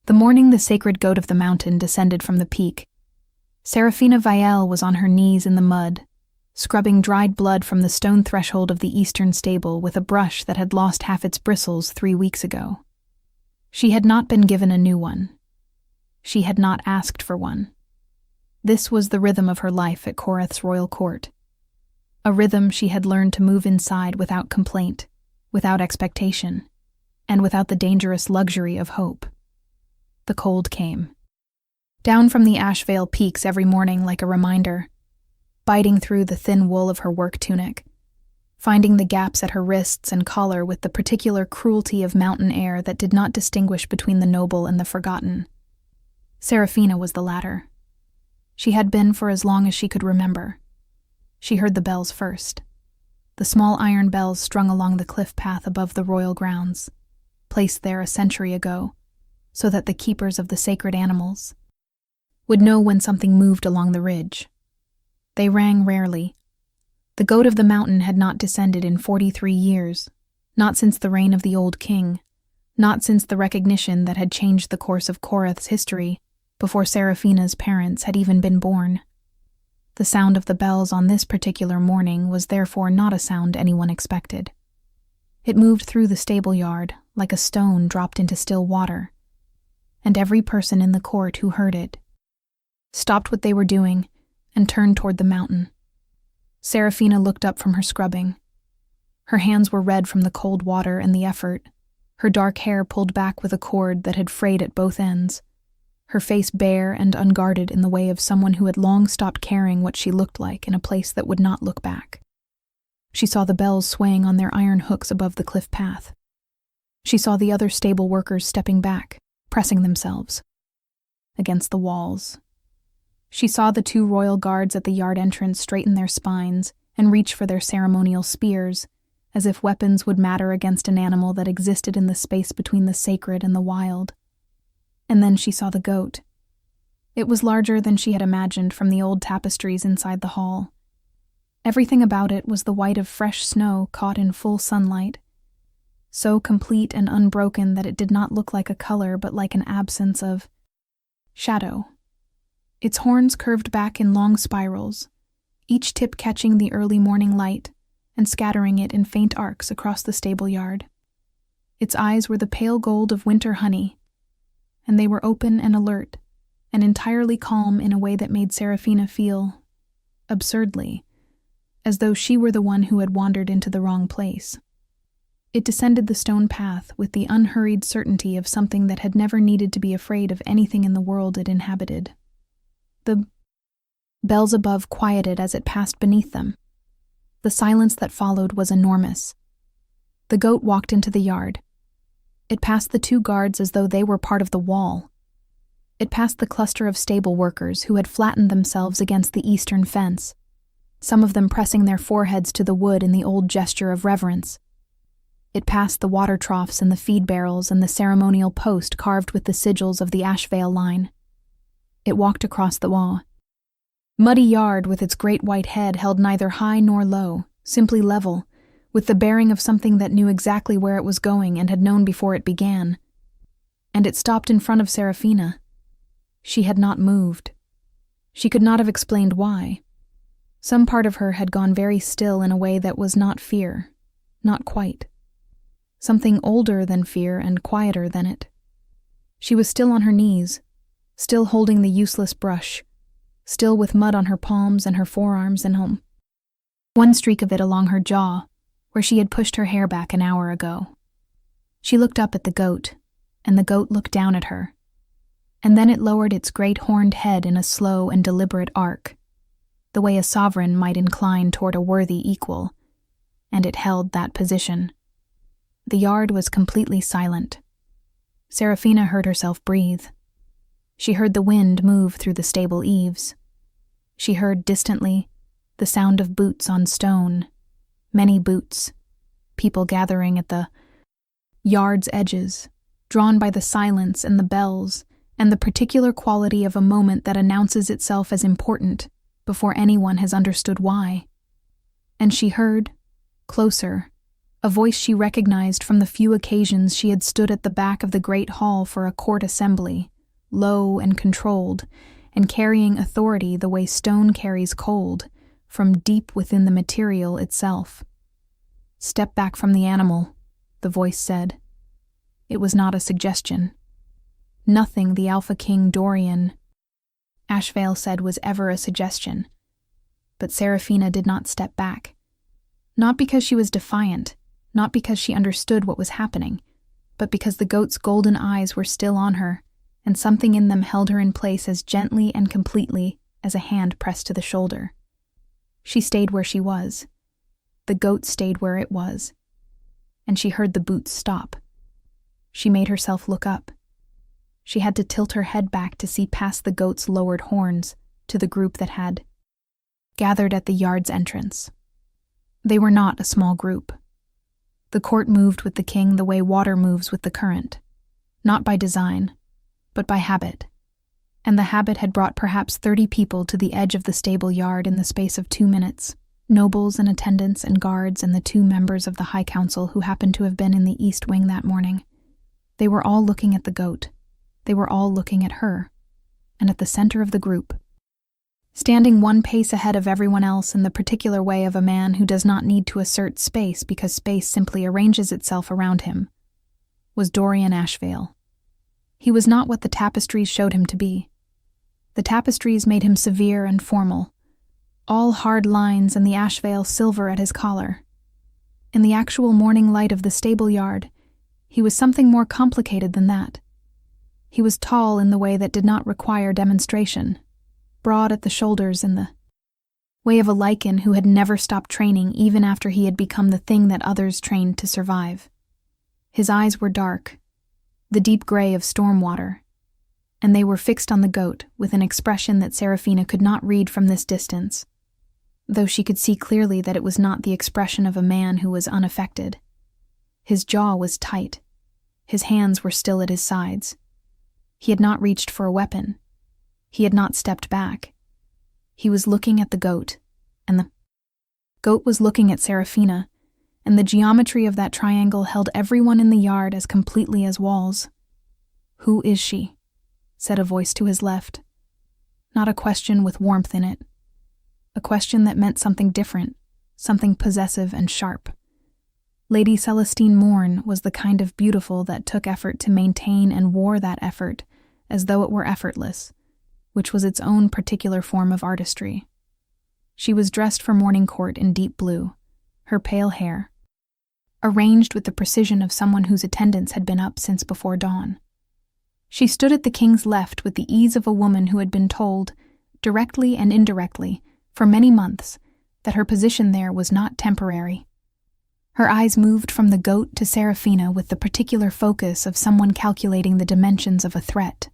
The morning the sacred goat of the mountain descended from the peak, Serafina Vielle was on her knees in the mud, scrubbing dried blood from the stone threshold of the eastern stable with a brush that had lost half its bristles 3 weeks ago. She had not been given a new one. She had not asked for one. This was the rhythm of her life at Korath's royal court. A rhythm she had learned to move inside without complaint, without expectation, and without the dangerous luxury of hope. The cold came. Down from the Ashvale peaks every morning like a reminder, biting through the thin wool of her work tunic, finding the gaps at her wrists and collar with the particular cruelty of mountain air that did not distinguish between the noble and the forgotten. Serafina was the latter. She had been for as long as she could remember. She heard the bells first. The small iron bells strung along the cliff path above the royal grounds, placed there a century ago, so that the keepers of the sacred animals would know when something moved along the ridge. They rang rarely. The goat of the mountain had not descended in 43 years, not since the reign of the old king, not since the recognition that had changed the course of Korath's history before Serafina's parents had even been born. The sound of the bells on this particular morning was therefore not a sound anyone expected. It moved through the stable yard like a stone dropped into still water, and every person in the court who heard it stopped what they were doing and turned toward the mountain. Serafina looked up from her scrubbing. Her hands were red from the cold water and the effort, her dark hair pulled back with a cord that had frayed at both ends, her face bare and unguarded in the way of someone who had long stopped caring what she looked like in a place that would not look back. She saw the bells swaying on their iron hooks above the cliff path. She saw the other stable workers stepping back, pressing themselves against the walls. She saw the 2 royal guards at the yard entrance straighten their spines and reach for their ceremonial spears, as if weapons would matter against an animal that existed in the space between the sacred and the wild. And then she saw the goat. It was larger than she had imagined from the old tapestries inside the hall. Everything about it was the white of fresh snow caught in full sunlight, so complete and unbroken that it did not look like a color but like an absence of shadow. Its horns curved back in long spirals, each tip catching the early morning light and scattering it in faint arcs across the stable yard. Its eyes were the pale gold of winter honey, and they were open and alert, and entirely calm in a way that made Serafina feel, absurdly, as though she were the one who had wandered into the wrong place. It descended the stone path with the unhurried certainty of something that had never needed to be afraid of anything in the world it inhabited. The bells above quieted as it passed beneath them. The silence that followed was enormous. The goat walked into the yard. It passed the 2 guards as though they were part of the wall. It passed the cluster of stable workers who had flattened themselves against the eastern fence, some of them pressing their foreheads to the wood in the old gesture of reverence. It passed the water troughs and the feed barrels and the ceremonial post carved with the sigils of the Ashvale line. It walked across the wall. Muddy yard with its great white head held neither high nor low, simply level, with the bearing of something that knew exactly where it was going and had known before it began. And it stopped in front of Serafina. She had not moved. She could not have explained why. Some part of her had gone very still in a way that was not fear, not quite. Something older than fear and quieter than it. She was still on her knees, still holding the useless brush, still with mud on her palms and her forearms and one streak of it along her jaw, where she had pushed her hair back an hour ago. She looked up at the goat, and the goat looked down at her, and then it lowered its great horned head in a slow and deliberate arc, the way a sovereign might incline toward a worthy equal, and it held that position. The yard was completely silent. Serafina heard herself breathe. She heard the wind move through the stable eaves. She heard, distantly, the sound of boots on stone, many boots, people gathering at the yard's edges, drawn by the silence and the bells and the particular quality of a moment that announces itself as important before anyone has understood why. And she heard, closer, a voice she recognized from the few occasions she had stood at the back of the great hall for a court assembly, low and controlled, and carrying authority the way stone carries cold, from deep within the material itself. "Step back from the animal," the voice said. It was not a suggestion. Nothing the Alpha King Dorian Ashvale said was ever a suggestion. But Seraphina did not step back. Not because she was defiant, not because she understood what was happening, but because the goat's golden eyes were still on her, and something in them held her in place as gently and completely as a hand pressed to the shoulder. She stayed where she was. The goat stayed where it was. And she heard the boots stop. She made herself look up. She had to tilt her head back to see past the goat's lowered horns to the group that had gathered at the yard's entrance. They were not a small group. The court moved with the king the way water moves with the current, not by design, but by habit. And the habit had brought perhaps 30 people to the edge of the stable yard in the space of 2 minutes, nobles and attendants and guards and the 2 members of the High Council who happened to have been in the East Wing that morning. They were all looking at the goat. They were all looking at her. And at the center of the group, standing 1 pace ahead of everyone else in the particular way of a man who does not need to assert space because space simply arranges itself around him, was Dorian Ashvale. He was not what the tapestries showed him to be. The tapestries made him severe and formal, all hard lines and the Ashvale silver at his collar. In the actual morning light of the stable yard, he was something more complicated than that. He was tall in the way that did not require demonstration, broad at the shoulders in the way of a lichen who had never stopped training even after he had become the thing that others trained to survive. His eyes were dark, the deep gray of storm water, and they were fixed on the goat with an expression that Seraphina could not read from this distance, though she could see clearly that it was not the expression of a man who was unaffected. His jaw was tight. His hands were still at his sides. He had not reached for a weapon. He had not stepped back. He was looking at the goat, and the goat was looking at Seraphina, and the geometry of that triangle held everyone in the yard as completely as walls. "Who is she?" said a voice to his left. Not a question with warmth in it. A question that meant something different, something possessive and sharp. Lady Celestine Morn was the kind of beautiful that took effort to maintain and wore that effort as though it were effortless, which was its own particular form of artistry. She was dressed for morning court in deep blue, her pale hair arranged with the precision of someone whose attendance had been up since before dawn. She stood at the king's left with the ease of a woman who had been told, directly and indirectly, for many months, that her position there was not temporary. Her eyes moved from the goat to Seraphina with the particular focus of someone calculating the dimensions of a threat.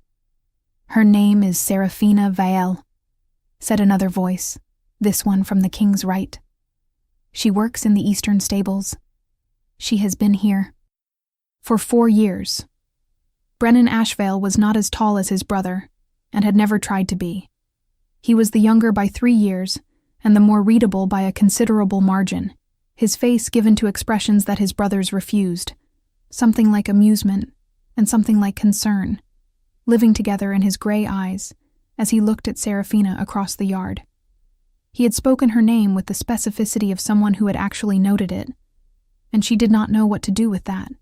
"Her name is Seraphina Vael," said another voice, this one from the king's right. "She works in the eastern stables. She has been here for 4 years. Brennan Ashvale was not as tall as his brother, and had never tried to be. He was the younger by 3 years, and the more readable by a considerable margin, his face given to expressions that his brothers refused, something like amusement and something like concern, living together in his gray eyes as he looked at Seraphina across the yard. He had spoken her name with the specificity of someone who had actually noted it, and she did not know what to do with that.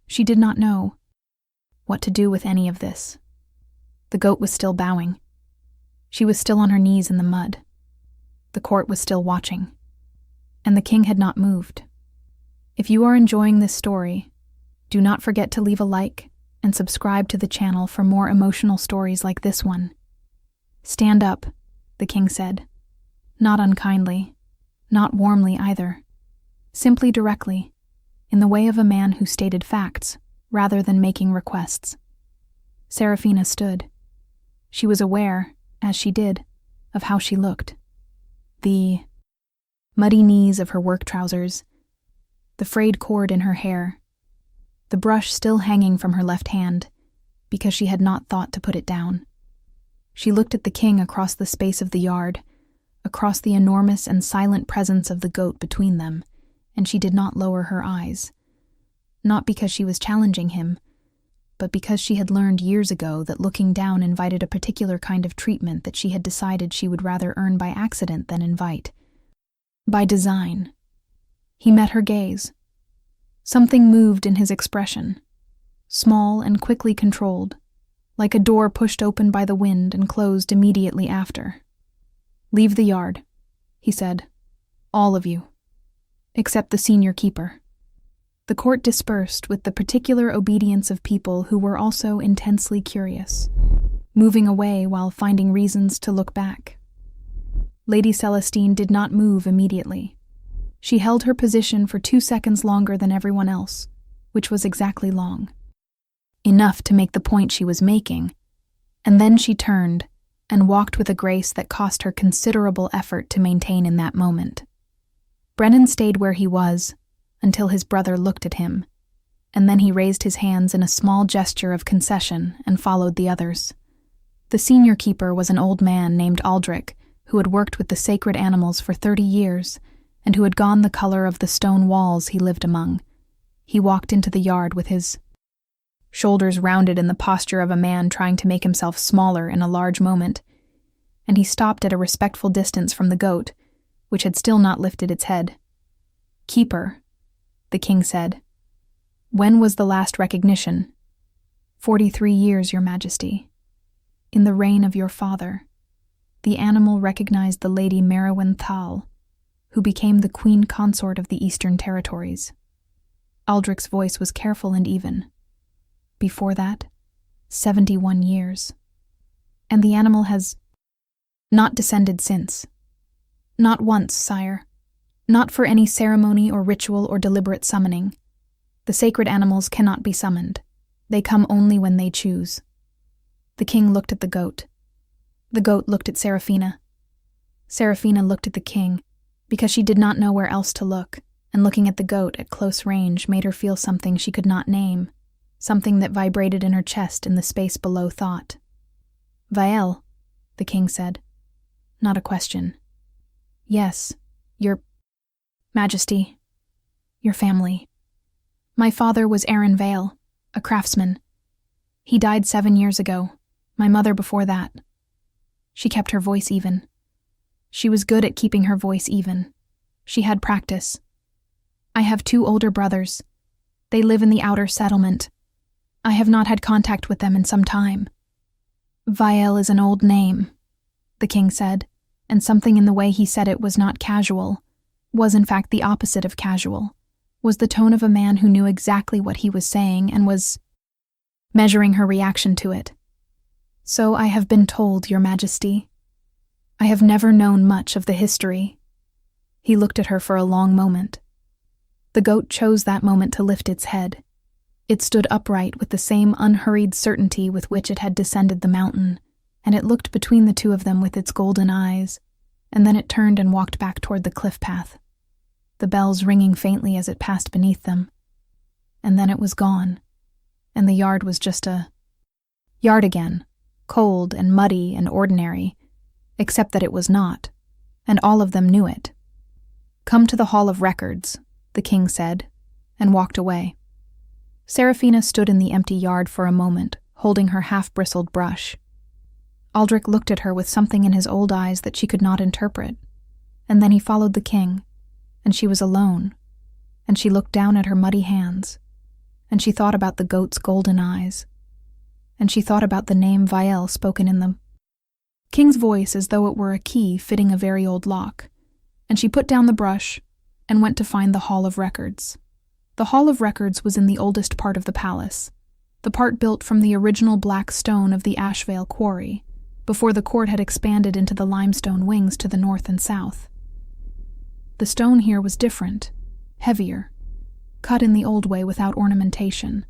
She did not know what to do with any of this. The goat was still bowing. She was still on her knees in the mud. The court was still watching. And the king had not moved. If you are enjoying this story, do not forget to leave a like and subscribe to the channel for more emotional stories like this one. "Stand up," the king said. Not unkindly, not warmly either. Simply directly, in the way of a man who stated facts rather than making requests. Seraphina stood. She was aware, as she did, of how she looked. The muddy knees of her work trousers, the frayed cord in her hair, the brush still hanging from her left hand, because she had not thought to put it down. She looked at the king across the space of the yard, across the enormous and silent presence of the goat between them, and she did not lower her eyes. Not because she was challenging him, but because she had learned years ago that looking down invited a particular kind of treatment that she had decided she would rather earn by accident than invite. By design. He met her gaze. Something moved in his expression, small and quickly controlled, like a door pushed open by the wind and closed immediately after. "Leave the yard," he said. "All of you. Except the senior keeper." The court dispersed with the particular obedience of people who were also intensely curious, moving away while finding reasons to look back. Lady Celestine did not move immediately. She held her position for 2 seconds longer than everyone else, which was exactly long. Enough to make the point she was making, and then she turned and walked with a grace that cost her considerable effort to maintain in that moment. Brennan stayed where he was until his brother looked at him, and then he raised his hands in a small gesture of concession and followed the others. The senior keeper was an old man named Aldrich, who had worked with the sacred animals for 30 years, and who had gone the color of the stone walls he lived among. He walked into the yard with his shoulders rounded in the posture of a man trying to make himself smaller in a large moment, and he stopped at a respectful distance from the goat, which had still not lifted its head. "Keeper," the king said, "when was the last recognition?" 43 years, your majesty. In the reign of your father, the animal recognized the Lady Merowyn Thal, who became the queen consort of the Eastern Territories. Aldrich's voice was careful and even. Before that, 71 years. And the animal has not descended since. Not once, sire. Not for any ceremony or ritual or deliberate summoning. The sacred animals cannot be summoned. They come only when they choose. The king looked at the goat. The goat looked at Seraphina. Seraphina looked at the king, because she did not know where else to look, and looking at the goat at close range made her feel something she could not name, something that vibrated in her chest in the space below thought. "Vael," the king said. Not a question. "Yes, your Majesty, your family. My father was Aaron Vael, a craftsman. He died 7 years ago, my mother before that." She kept her voice even. She was good at keeping her voice even. She had practice. "I have 2 older brothers. They live in the outer settlement. I have not had contact with them in some time." "Vael is an old name," the king said, and something in the way he said it was not casual, was in fact the opposite of casual, was the tone of a man who knew exactly what he was saying and was measuring her reaction to it. "So I have been told, your majesty. I have never known much of the history." He looked at her for a long moment. The goat chose that moment to lift its head. It stood upright with the same unhurried certainty with which it had descended the mountain, and it looked between the two of them with its golden eyes, and then it turned and walked back toward the cliff path, the bells ringing faintly as it passed beneath them. And then it was gone, and the yard was just a yard again, cold and muddy and ordinary, except that it was not, and all of them knew it. "Come to the Hall of Records," the king said, and walked away. Seraphina stood in the empty yard for a moment, holding her half-bristled brush. Aldrich looked at her with something in his old eyes that she could not interpret, and then he followed the king, and she was alone, and she looked down at her muddy hands, and she thought about the goat's golden eyes, and she thought about the name Vael spoken in the king's voice as though it were a key fitting a very old lock, and she put down the brush and went to find the Hall of Records. The Hall of Records was in the oldest part of the palace, the part built from the original black stone of the Ashvale quarry, before the court had expanded into the limestone wings to the north and south. The stone here was different, heavier, cut in the old way without ornamentation,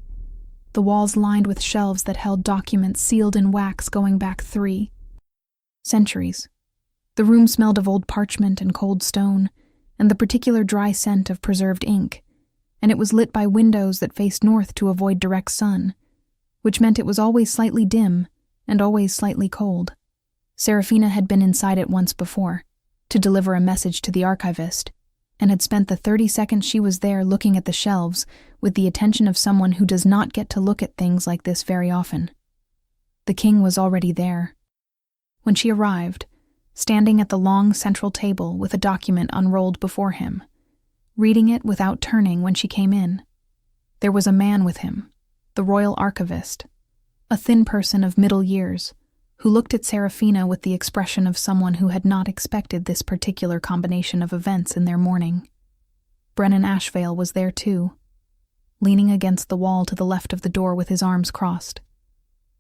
the walls lined with shelves that held documents sealed in wax going back 3 centuries. The room smelled of old parchment and cold stone, and the particular dry scent of preserved ink, and it was lit by windows that faced north to avoid direct sun, which meant it was always slightly dim and always slightly cold. Seraphina had been inside it once before, to deliver a message to the archivist, and had spent the 30 seconds she was there looking at the shelves with the attention of someone who does not get to look at things like this very often. The king was already there. When she arrived, standing at the long central table with a document unrolled before him, reading it without turning when she came in, there was a man with him, the royal archivist, a thin person of middle years, who looked at Serafina with the expression of someone who had not expected this particular combination of events in their morning. Brennan Ashvale was there too, leaning against the wall to the left of the door with his arms crossed,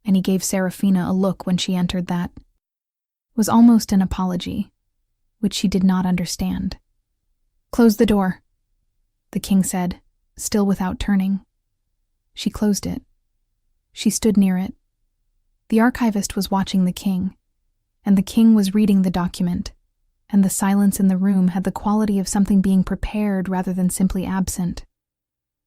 and he gave Serafina a look when she entered that was almost an apology, which she did not understand. "Close the door," the king said, still without turning. She closed it. She stood near it. The archivist was watching the king, and the king was reading the document, and the silence in the room had the quality of something being prepared rather than simply absent.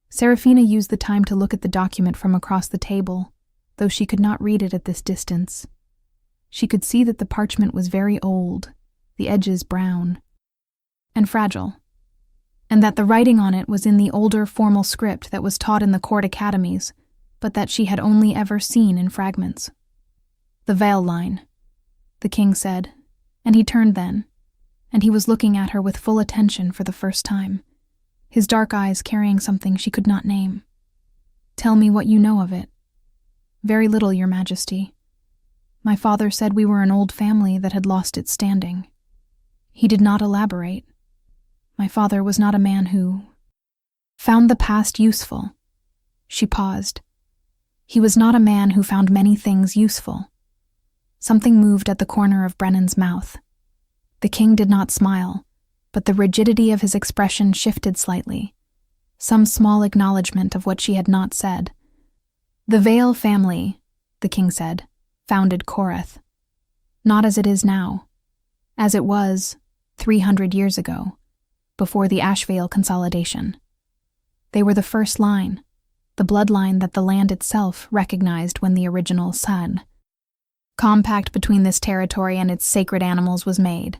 Serafina used the time to look at the document from across the table, though she could not read it at this distance. She could see that the parchment was very old, the edges brown, and fragile, and that the writing on it was in the older formal script that was taught in the court academies, but that she had only ever seen in fragments. "The veil line," the king said, and he turned then, and he was looking at her with full attention for the first time, his dark eyes carrying something she could not name. "Tell me what you know of it." "Very little, Your Majesty. My father said we were an old family that had lost its standing." He did not elaborate. My father was not a man who found the past useful. She paused. He was not a man who found many things useful. Something moved at the corner of Brennan's mouth. The king did not smile, but the rigidity of his expression shifted slightly, some small acknowledgement of what she had not said. "The Vale family," the king said, "founded Korath. Not as it is now. As it was 300 years ago, before the Ashvale consolidation. They were the first line, the bloodline that the land itself recognized when the original San compact between this territory and its sacred animals was made.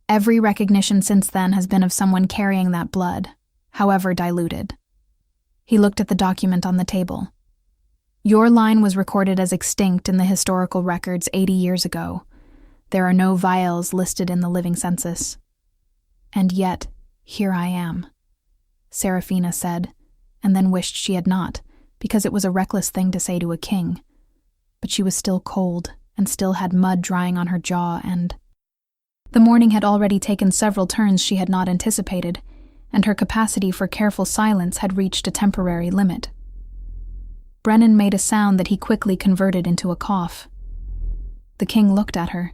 Every recognition since then has been of someone carrying that blood, however diluted." He looked at the document on the table. "Your line was recorded as extinct in the historical records 80 years ago. There are no vials listed in the living census. And yet, here I am," Serafina said, and then wished she had not, because it was a reckless thing to say to a king. But she was still cold, and still had mud drying on her jaw, and the morning had already taken several turns she had not anticipated, and her capacity for careful silence had reached a temporary limit. Brennan made a sound that he quickly converted into a cough. The king looked at her.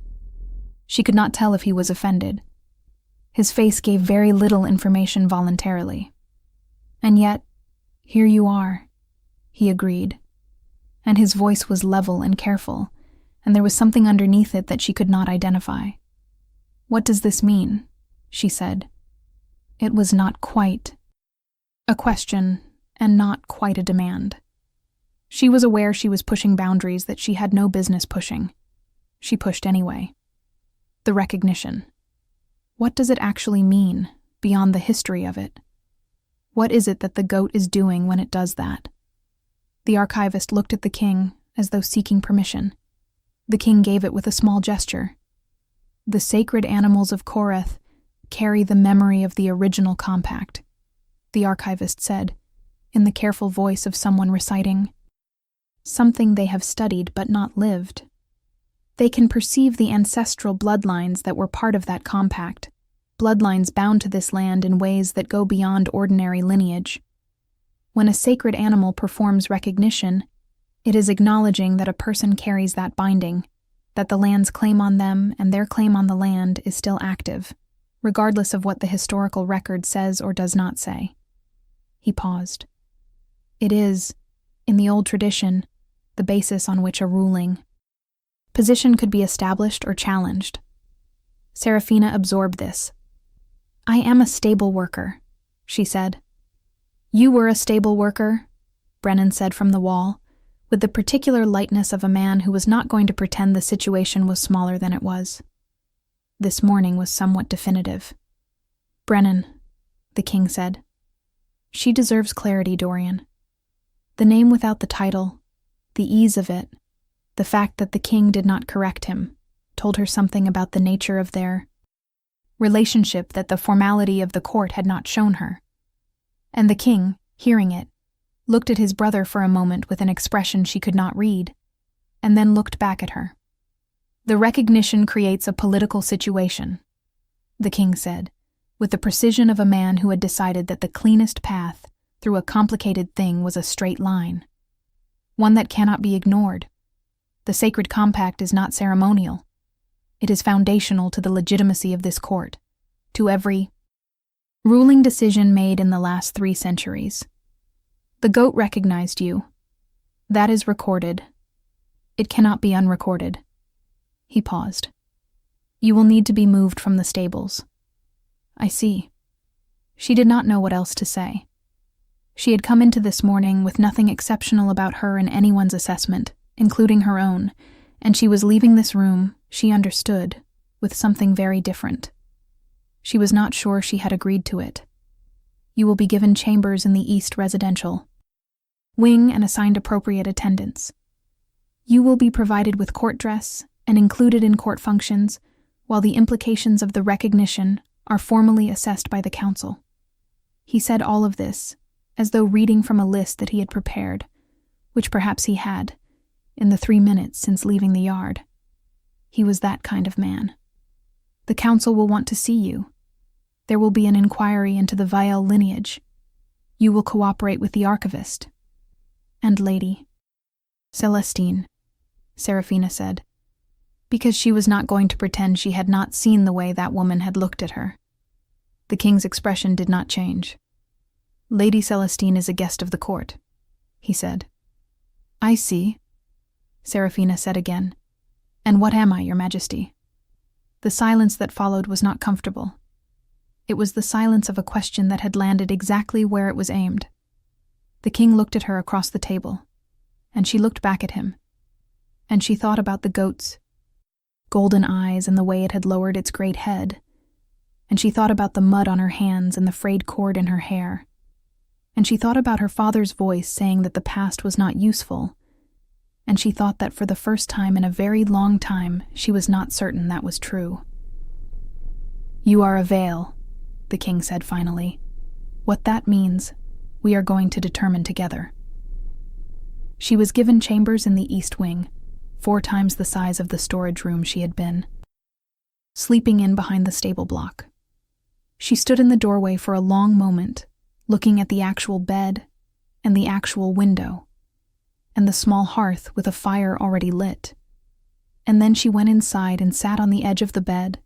She could not tell if he was offended. His face gave very little information voluntarily. "And yet, here you are," he agreed. And his voice was level and careful, and there was something underneath it that she could not identify. "What does this mean?" she said. It was not quite a question, and not quite a demand. She was aware she was pushing boundaries that she had no business pushing. She pushed anyway. The recognition. What does it actually mean, beyond the history of it? What is it that the goat is doing when it does that? The archivist looked at the king, as though seeking permission. The king gave it with a small gesture. "The sacred animals of Korath carry the memory of the original compact," the archivist said, in the careful voice of someone reciting something they have studied but not lived. They can perceive the ancestral bloodlines that were part of that compact, bloodlines bound to this land in ways that go beyond ordinary lineage. When a sacred animal performs recognition, it is acknowledging that a person carries that binding, that the land's claim on them and their claim on the land is still active, regardless of what the historical record says or does not say. He paused. It is, in the old tradition, the basis on which a ruling position could be established or challenged. Serafina absorbed this. "I am a stable worker," she said. "You were a stable worker," Brennan said from the wall, with the particular lightness of a man who was not going to pretend the situation was smaller than it was. This morning was somewhat definitive. "Brennan, the king said. She deserves clarity, Dorian. The name without the title, the ease of it, the fact that the king did not correct him, told her something about the nature of their relationship that the formality of the court had not shown her. And the king, hearing it, looked at his brother for a moment with an expression she could not read, and then looked back at her. The recognition creates a political situation, the king said, with the precision of a man who had decided that the cleanest path through a complicated thing was a straight line, one that cannot be ignored. The sacred compact is not ceremonial. It is foundational to the legitimacy of this court, to every ruling decision made in the last 3 centuries. The goat recognized you. That is recorded. It cannot be unrecorded. He paused. You will need to be moved from the stables. I see. She did not know what else to say. She had come into this morning with nothing exceptional about her in anyone's assessment, including her own, and she was leaving this room, she understood, with something very different. She was not sure she had agreed to it. You will be given chambers in the East Residential wing and assigned appropriate attendants. You will be provided with court dress and included in court functions, while the implications of the recognition are formally assessed by the council. He said all of this, as though reading from a list that he had prepared, which perhaps he had, in the 3 minutes since leaving the yard. He was that kind of man. The council will want to see you. There will be an inquiry into the Vielle lineage. You will cooperate with the archivist. And Lady Celestine, Seraphina said, because she was not going to pretend she had not seen the way that woman had looked at her. The king's expression did not change. Lady Celestine is a guest of the court, he said. I see, Seraphina said again. And what am I, your majesty? The silence that followed was not comfortable. It was the silence of a question that had landed exactly where it was aimed. The king looked at her across the table, and she looked back at him, and she thought about the goat's golden eyes and the way it had lowered its great head, and she thought about the mud on her hands and the frayed cord in her hair, and she thought about her father's voice saying that the past was not useful, and she thought that for the first time in a very long time she was not certain that was true. You are a Vale, the king said finally. What that means, we are going to determine together. She was given chambers in the East Wing, 4 times the size of the storage room she had been, sleeping in behind the stable block. She stood in the doorway for a long moment, looking at the actual bed and the actual window, and the small hearth with a fire already lit. And then she went inside and sat on the edge of the bed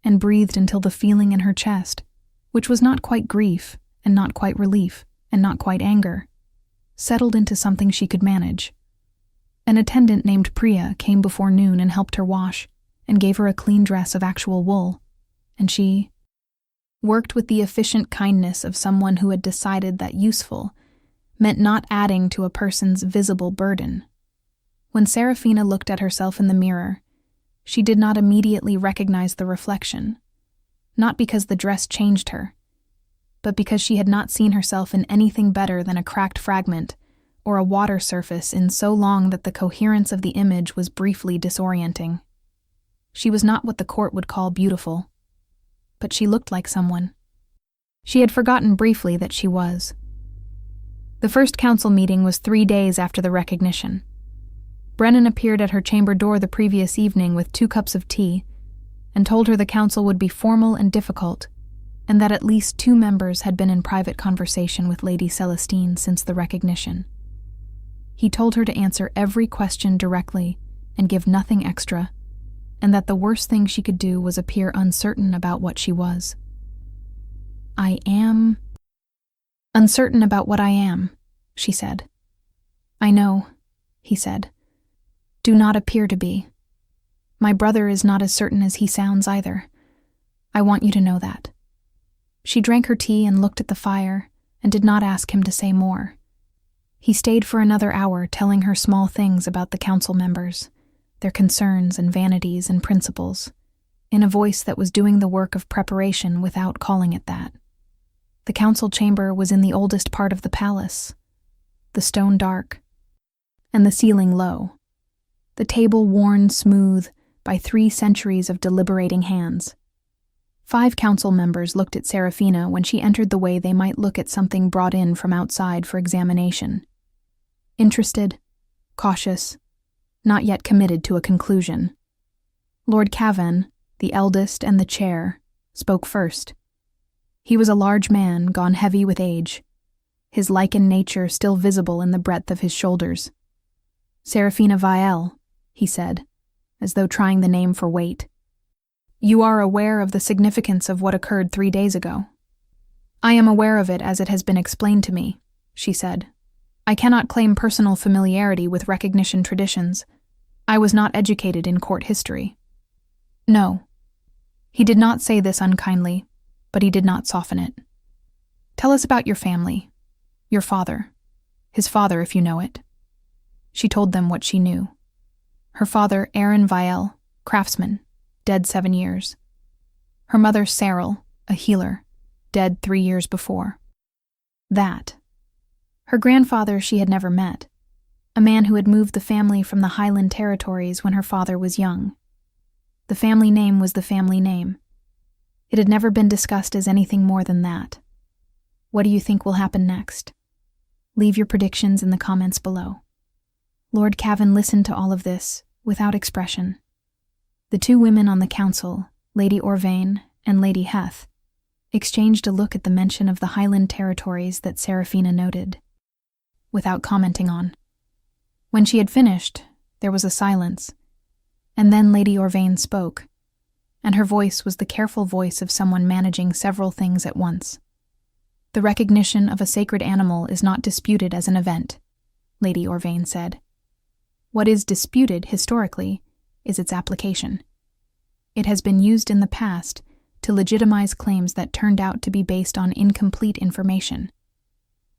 and breathed until the feeling in her chest, which was not quite grief and not quite relief and not quite anger, settled into something she could manage. An attendant named Priya came before noon and helped her wash and gave her a clean dress of actual wool, and she worked with the efficient kindness of someone who had decided that useful meant not adding to a person's visible burden. When Seraphina looked at herself in the mirror, she did not immediately recognize the reflection, not because the dress changed her, but because she had not seen herself in anything better than a cracked fragment or a water surface in so long that the coherence of the image was briefly disorienting. She was not what the court would call beautiful, but she looked like someone. She had forgotten briefly that she was. The first council meeting was 3 days after the recognition. Brennan appeared at her chamber door the previous evening with 2 cups of tea and told her the council would be formal and difficult, and that at least 2 members had been in private conversation with Lady Celestine since the recognition. He told her to answer every question directly and give nothing extra, and that the worst thing she could do was appear uncertain about what she was. I am uncertain about what I am, she said. I know, he said. Do not appear to be. My brother is not as certain as he sounds either. I want you to know that. She drank her tea and looked at the fire and did not ask him to say more. He stayed for another hour telling her small things about the council members, their concerns and vanities and principles, in a voice that was doing the work of preparation without calling it that. The council chamber was in the oldest part of the palace, the stone dark, and the ceiling low, the table worn smooth by 3 centuries of deliberating hands. 5 council members looked at Serafina when she entered the way they might look at something brought in from outside for examination. Interested, cautious, not yet committed to a conclusion. Lord Caravan, the eldest and the chair, spoke first. He was a large man, gone heavy with age, his lichen nature still visible in the breadth of his shoulders. "Serafina Vielle," he said, as though trying the name for weight. "You are aware of the significance of what occurred 3 days ago." "I am aware of it as it has been explained to me," she said. "I cannot claim personal familiarity with recognition traditions. I was not educated in court history." "No." He did not say this unkindly, but he did not soften it. "Tell us about your family, your father, his father if you know it." She told them what she knew. Her father, Aaron Vielle, craftsman, dead 7 years. Her mother, Cyril, a healer, dead 3 years before. That. Her grandfather she had never met, a man who had moved the family from the Highland territories when her father was young. The family name was the family name. It had never been discussed as anything more than that. What do you think will happen next? Leave your predictions in the comments below. Lord Caravan listened to all of this without expression. The 2 women on the council, Lady Orvain and Lady Heth, exchanged a look at the mention of the Highland territories that Serafina noted, without commenting on. When she had finished, there was a silence, and then Lady Orvain spoke, and her voice was the careful voice of someone managing several things at once. "The recognition of a sacred animal is not disputed as an event," Lady Orvain said. "What is disputed, historically, is its application. It has been used in the past to legitimize claims that turned out to be based on incomplete information.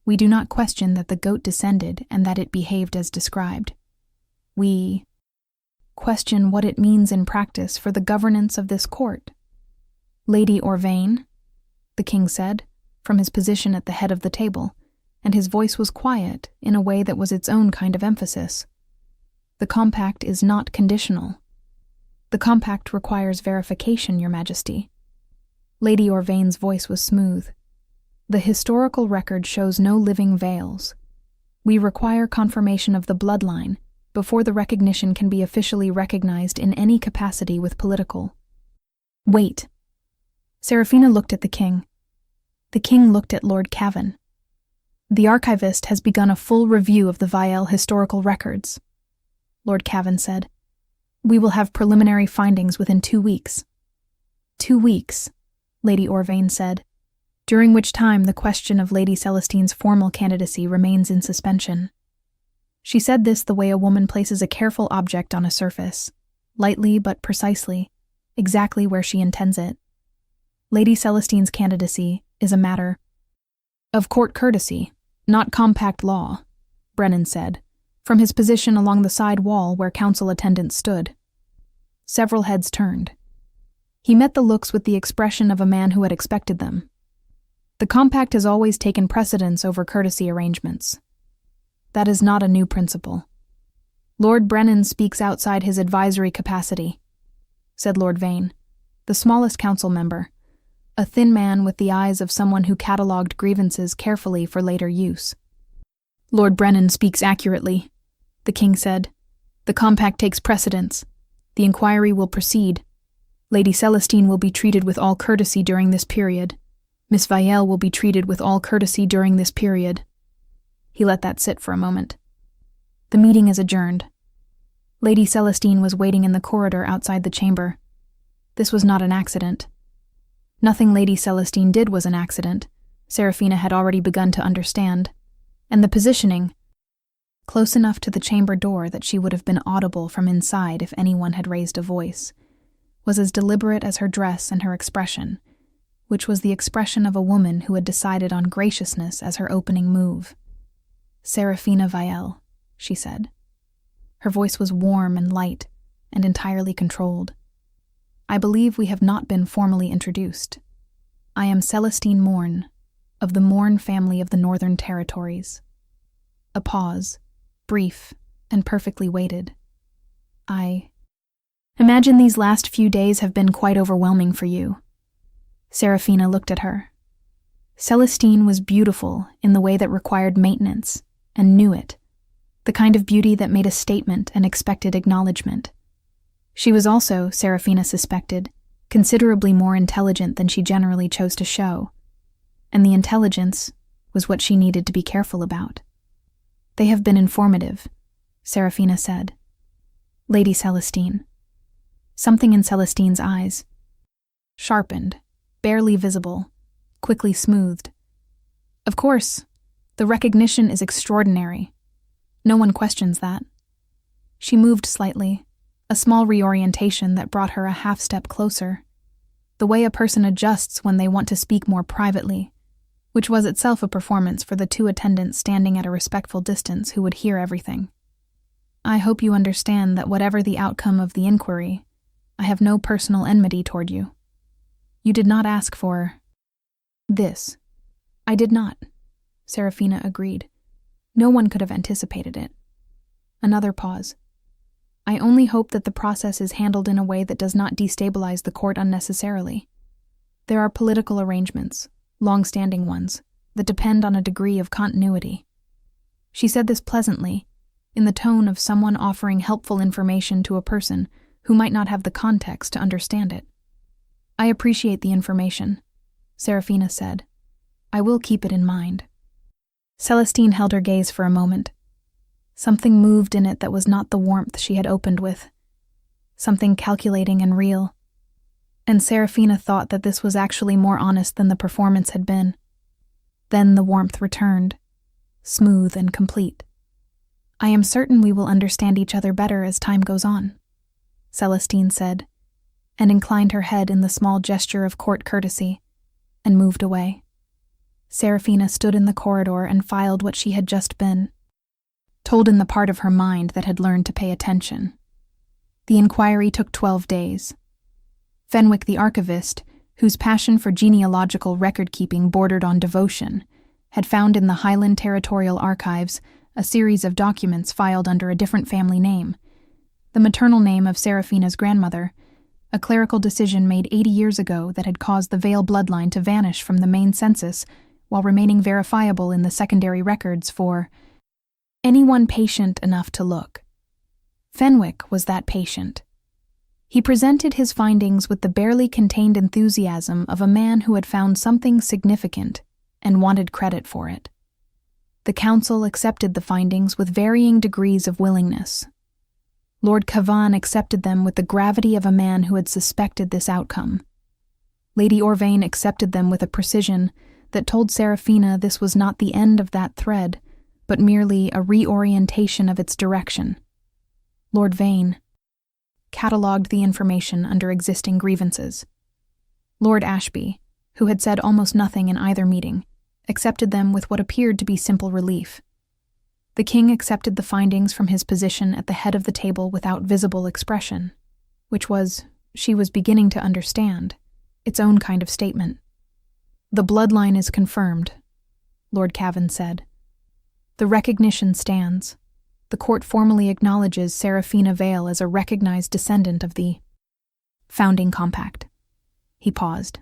We do not question that the goat descended and that it behaved as described. We question what it means in practice for the governance of this court." "Lady Orvain," the king said, from his position at the head of the table, and his voice was quiet in a way that was its own kind of emphasis. "The compact is not conditional. The compact requires verification, Your Majesty." Lady Orvain's voice was smooth. "The historical record shows no living veils. We require confirmation of the bloodline before the recognition can be officially recognized in any capacity with political." "Wait." Serafina looked at the king. The king looked at Lord Caravan. "The archivist has begun a full review of the Vielle historical records," Lord Caravan said. "We will have preliminary findings within 2 weeks." 2 weeks, Lady Orvain said, during which time the question of Lady Celestine's formal candidacy remains in suspension. She said this the way a woman places a careful object on a surface, lightly but precisely, exactly where she intends it. Lady Celestine's candidacy is a matter of court courtesy, not compact law, Brennan said, from his position along the side wall where council attendants stood. Several heads turned. He met the looks with the expression of a man who had expected them. "The compact has always taken precedence over courtesy arrangements. That is not a new principle. Lord Brennan speaks outside his advisory capacity," said Lord Vane, the smallest council member, a thin man with the eyes of someone who catalogued grievances carefully for later use. "Lord Brennan speaks accurately," the king said. "The compact takes precedence. The inquiry will proceed. Lady Celestine will be treated with all courtesy during this period. Miss Vielle will be treated with all courtesy during this period." He let that sit for a moment. "The meeting is adjourned." Lady Celestine was waiting in the corridor outside the chamber. This was not an accident. Nothing Lady Celestine did was an accident, Serafina had already begun to understand, and the positioning, close enough to the chamber door that she would have been audible from inside if anyone had raised a voice, was as deliberate as her dress and her expression, which was the expression of a woman who had decided on graciousness as her opening move. "Serafina Vielle," she said. Her voice was warm and light, and entirely controlled. "I believe we have not been formally introduced. I am Celestine Morn, of the Morn family of the Northern Territories. A pause, brief and perfectly weighted. I imagine these last few days have been quite overwhelming for you. Serafina looked at her. Celestine was beautiful in the way that required maintenance, and knew it, the kind of beauty that made a statement and expected acknowledgement. She was also, Serafina suspected, considerably more intelligent than she generally chose to show, and the intelligence was what she needed to be careful about. They have been informative, Serafina said. Lady Celestine. Something in Celestine's eyes, sharpened, barely visible, quickly smoothed. Of course, the recognition is extraordinary. No one questions that. She moved slightly, a small reorientation that brought her a half step closer. The way a person adjusts when they want to speak more privately, which was itself a performance for the two attendants standing at a respectful distance who would hear everything. I hope you understand that whatever the outcome of the inquiry, I have no personal enmity toward you. You did not ask for this. I did not, Serafina agreed. No one could have anticipated it. Another pause. I only hope that the process is handled in a way that does not destabilize the court unnecessarily. There are political arrangements, long-standing ones, that depend on a degree of continuity. She said this pleasantly, in the tone of someone offering helpful information to a person who might not have the context to understand it. I appreciate the information, Serafina said. I will keep it in mind. Celestine held her gaze for a moment. Something moved in it that was not the warmth she had opened with. Something calculating and real. And Serafina thought that this was actually more honest than the performance had been. Then the warmth returned, smooth and complete. I am certain we will understand each other better as time goes on, Celestine said, and inclined her head in the small gesture of court courtesy, and moved away. Serafina stood in the corridor and filed what she had just been, told in the part of her mind that had learned to pay attention. The inquiry took 12 days. Fenwick the archivist, whose passion for genealogical record-keeping bordered on devotion, had found in the Highland Territorial Archives a series of documents filed under a different family name, the maternal name of Serafina's grandmother, a clerical decision made 80 years ago that had caused the Vale bloodline to vanish from the main census while remaining verifiable in the secondary records for anyone patient enough to look. Fenwick was that patient. He presented his findings with the barely contained enthusiasm of a man who had found something significant and wanted credit for it. The council accepted the findings with varying degrees of willingness. Lord Cavan accepted them with the gravity of a man who had suspected this outcome. Lady Orvain accepted them with a precision that told Serafina this was not the end of that thread, but merely a reorientation of its direction. Lord Vane catalogued the information under existing grievances. Lord Ashby, who had said almost nothing in either meeting, accepted them with what appeared to be simple relief. The king accepted the findings from his position at the head of the table without visible expression, which was, she was beginning to understand, its own kind of statement. The bloodline is confirmed, Lord Cavan said. The recognition stands. The court formally acknowledges Serafina Vale as a recognized descendant of the founding compact. He paused.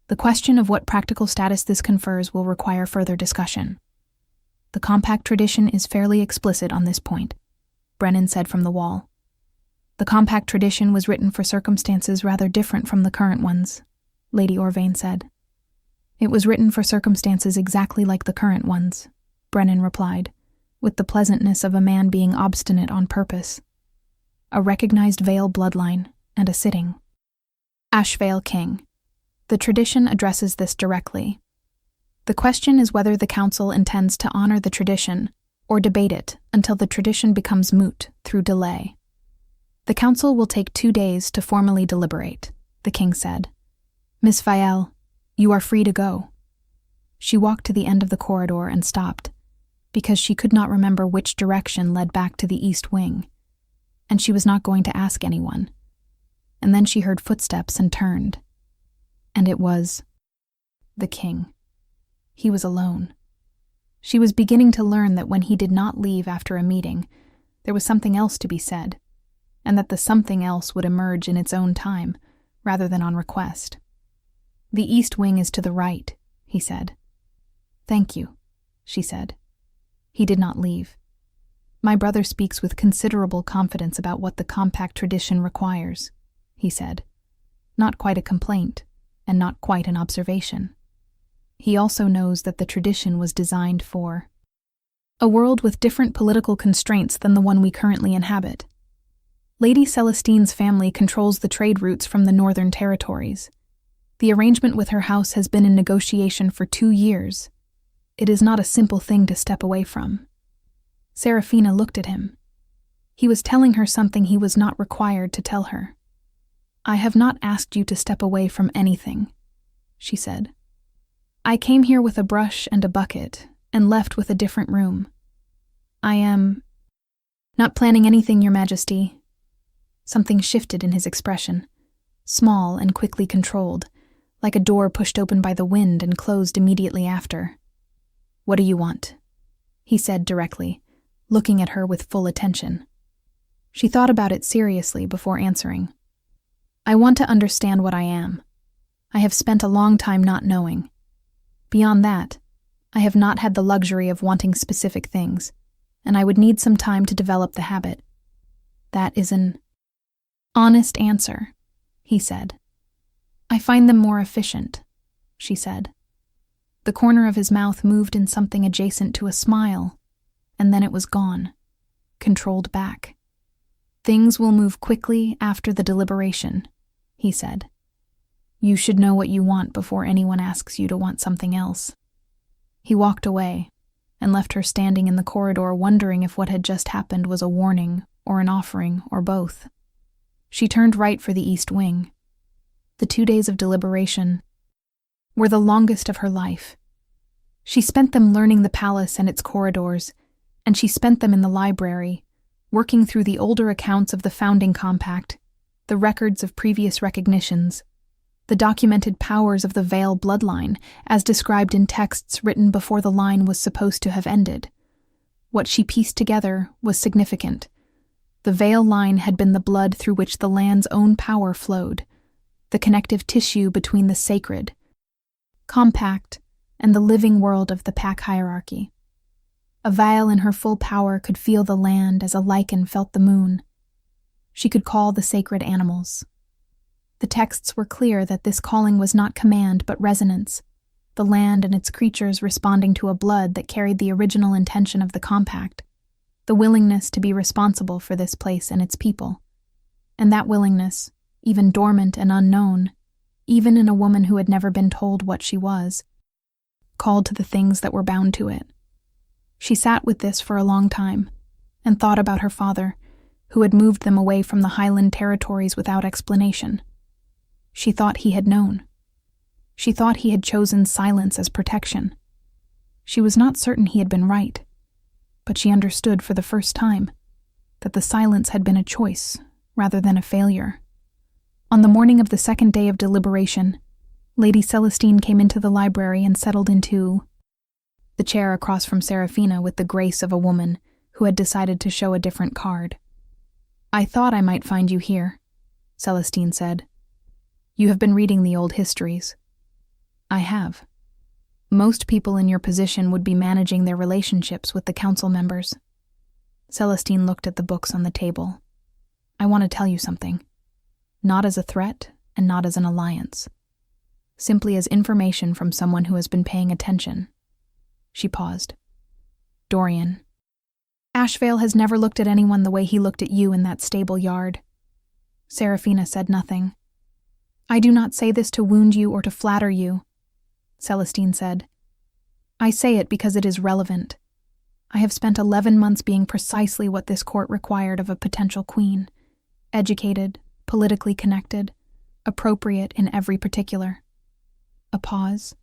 The question of what practical status this confers will require further discussion. The compact tradition is fairly explicit on this point, Brennan said from the wall. The compact tradition was written for circumstances rather different from the current ones, Lady Orvain said. It was written for circumstances exactly like the current ones, Brennan replied, with the pleasantness of a man being obstinate on purpose. A recognized Vale bloodline and a sitting Ashvale king. The tradition addresses this directly. The question is whether the council intends to honor the tradition or debate it until the tradition becomes moot through delay. The council will take 2 days to formally deliberate, the king said. Miss Vielle, you are free to go. She walked to the end of the corridor and stopped, because she could not remember which direction led back to the east wing, and she was not going to ask anyone. And then she heard footsteps and turned. And it was the king. He was alone. She was beginning to learn that when he did not leave after a meeting, there was something else to be said, and that the something else would emerge in its own time, rather than on request. "The east wing is to the right," he said. "Thank you," she said. He did not leave. "My brother speaks with considerable confidence about what the compact tradition requires," he said. Not quite a complaint, and not quite an observation. He also knows that the tradition was designed for a world with different political constraints than the one we currently inhabit. Lady Celestine's family controls the trade routes from the northern territories. The arrangement with her house has been in negotiation for 2 years. It is not a simple thing to step away from. Serafina looked at him. He was telling her something he was not required to tell her. "I have not asked you to step away from anything," she said. "I came here with a brush and a bucket, and left with a different room. I am not planning anything, Your Majesty." Something shifted in his expression, small and quickly controlled, like a door pushed open by the wind and closed immediately after. "What do you want?" he said directly, looking at her with full attention. She thought about it seriously before answering. "I want to understand what I am. I have spent a long time not knowing. Beyond that, I have not had the luxury of wanting specific things, and I would need some time to develop the habit." "That is an honest answer," he said. "I find them more efficient," she said. The corner of his mouth moved in something adjacent to a smile, and then it was gone, controlled back. "Things will move quickly after the deliberation," he said. "You should know what you want before anyone asks you to want something else." He walked away and left her standing in the corridor wondering if what had just happened was a warning or an offering or both. She turned right for the east wing. The 2 days of deliberation were the longest of her life. She spent them learning the palace and its corridors, and she spent them in the library, working through the older accounts of the founding compact, the records of previous recognitions, the documented powers of the Vale bloodline, as described in texts written before the line was supposed to have ended. What she pieced together was significant. The Vale line had been the blood through which the land's own power flowed, the connective tissue between the sacred, compact, and the living world of the pack hierarchy. A Vale in her full power could feel the land as a lichen felt the moon. She could call the sacred animals. The texts were clear that this calling was not command but resonance, the land and its creatures responding to a blood that carried the original intention of the compact, the willingness to be responsible for this place and its people. And that willingness, even dormant and unknown, even in a woman who had never been told what she was, called to the things that were bound to it. She sat with this for a long time, and thought about her father, who had moved them away from the Highland territories without explanation. She thought he had known. She thought he had chosen silence as protection. She was not certain he had been right, but she understood for the first time that the silence had been a choice rather than a failure. On the morning of the second day of deliberation, Lady Celestine came into the library and settled into the chair across from Serafina with the grace of a woman who had decided to show a different card. "I thought I might find you here," Celestine said. "You have been reading the old histories." "I have. Most people in your position would be managing their relationships with the council members." Celestine looked at the books on the table. "I want to tell you something. Not as a threat and not as an alliance. Simply as information from someone who has been paying attention." She paused. "Dorian. Ashvale has never looked at anyone the way he looked at you in that stable yard." Serafina said nothing. "I do not say this to wound you or to flatter you," Celestine said. "I say it because it is relevant. I have spent 11 months being precisely what this court required of a potential queen. Educated, politically connected, appropriate in every particular." A pause,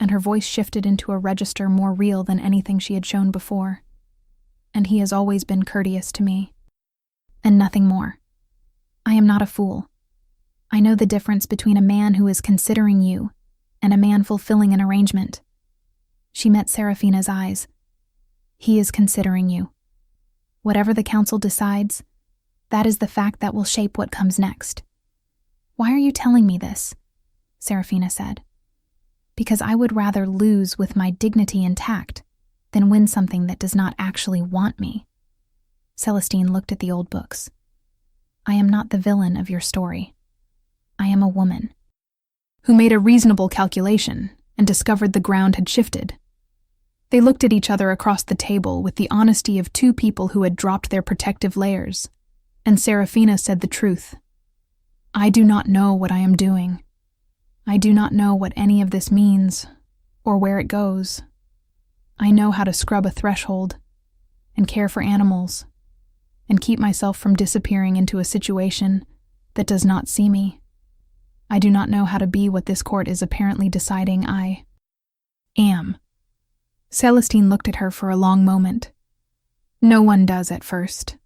and her voice shifted into a register more real than anything she had shown before. "And he has always been courteous to me. And nothing more. I am not a fool. I know the difference between a man who is considering you and a man fulfilling an arrangement. She met Serafina's eyes. He is considering you. Whatever the council decides, that is the fact that will shape what comes next. Why are you telling me this? Serafina said. Because I would rather lose with my dignity intact than win something that does not actually want me. Celestine looked at the old books. I am not the villain of your story. I am a woman who made a reasonable calculation and discovered the ground had shifted. They looked at each other across the table with the honesty of two people who had dropped their protective layers, and Serafina said the truth. I do not know what I am doing. I do not know what any of this means, or where it goes. I know how to scrub a threshold, and care for animals, and keep myself from disappearing into a situation that does not see me. I do not know how to be what this court is apparently deciding I am. Celestine looked at her for a long moment. No one does at first.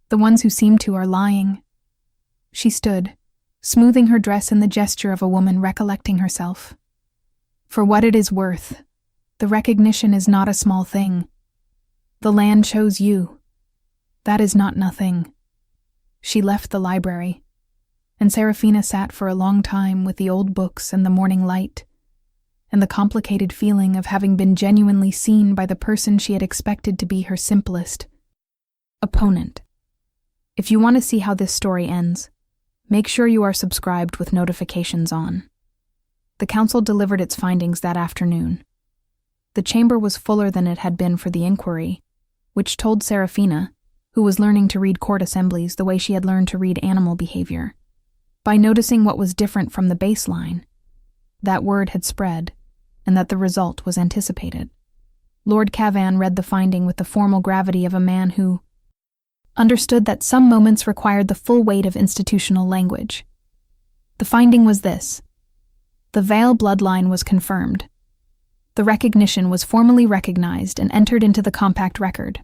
The ones who seem to are lying. She stood, smoothing her dress in the gesture of a woman recollecting herself. For what it is worth, the recognition is not a small thing. The land chose you. That is not nothing. She left the library, and Serafina sat for a long time with the old books and the morning light, and the complicated feeling of having been genuinely seen by the person she had expected to be her simplest opponent. If you want to see how this story ends, make sure you are subscribed with notifications on. The council delivered its findings that afternoon. The chamber was fuller than it had been for the inquiry, which told Serafina, who was learning to read court assemblies the way she had learned to read animal behavior, by noticing what was different from the baseline, that word had spread, and that the result was anticipated. Lord Caravan read the finding with the formal gravity of a man who understood that some moments required the full weight of institutional language. The finding was this: the Vale bloodline was confirmed. The recognition was formally recognized and entered into the compact record.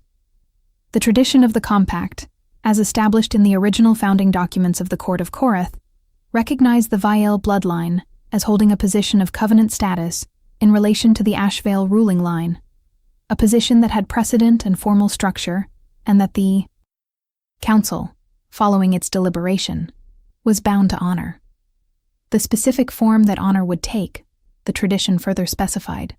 The tradition of the compact, as established in the original founding documents of the Court of Korath, recognized the Vale bloodline as holding a position of covenant status in relation to the Ashvale ruling line, a position that had precedent and formal structure, and that the council, following its deliberation, was bound to honor. The specific form that honor would take, the tradition further specified,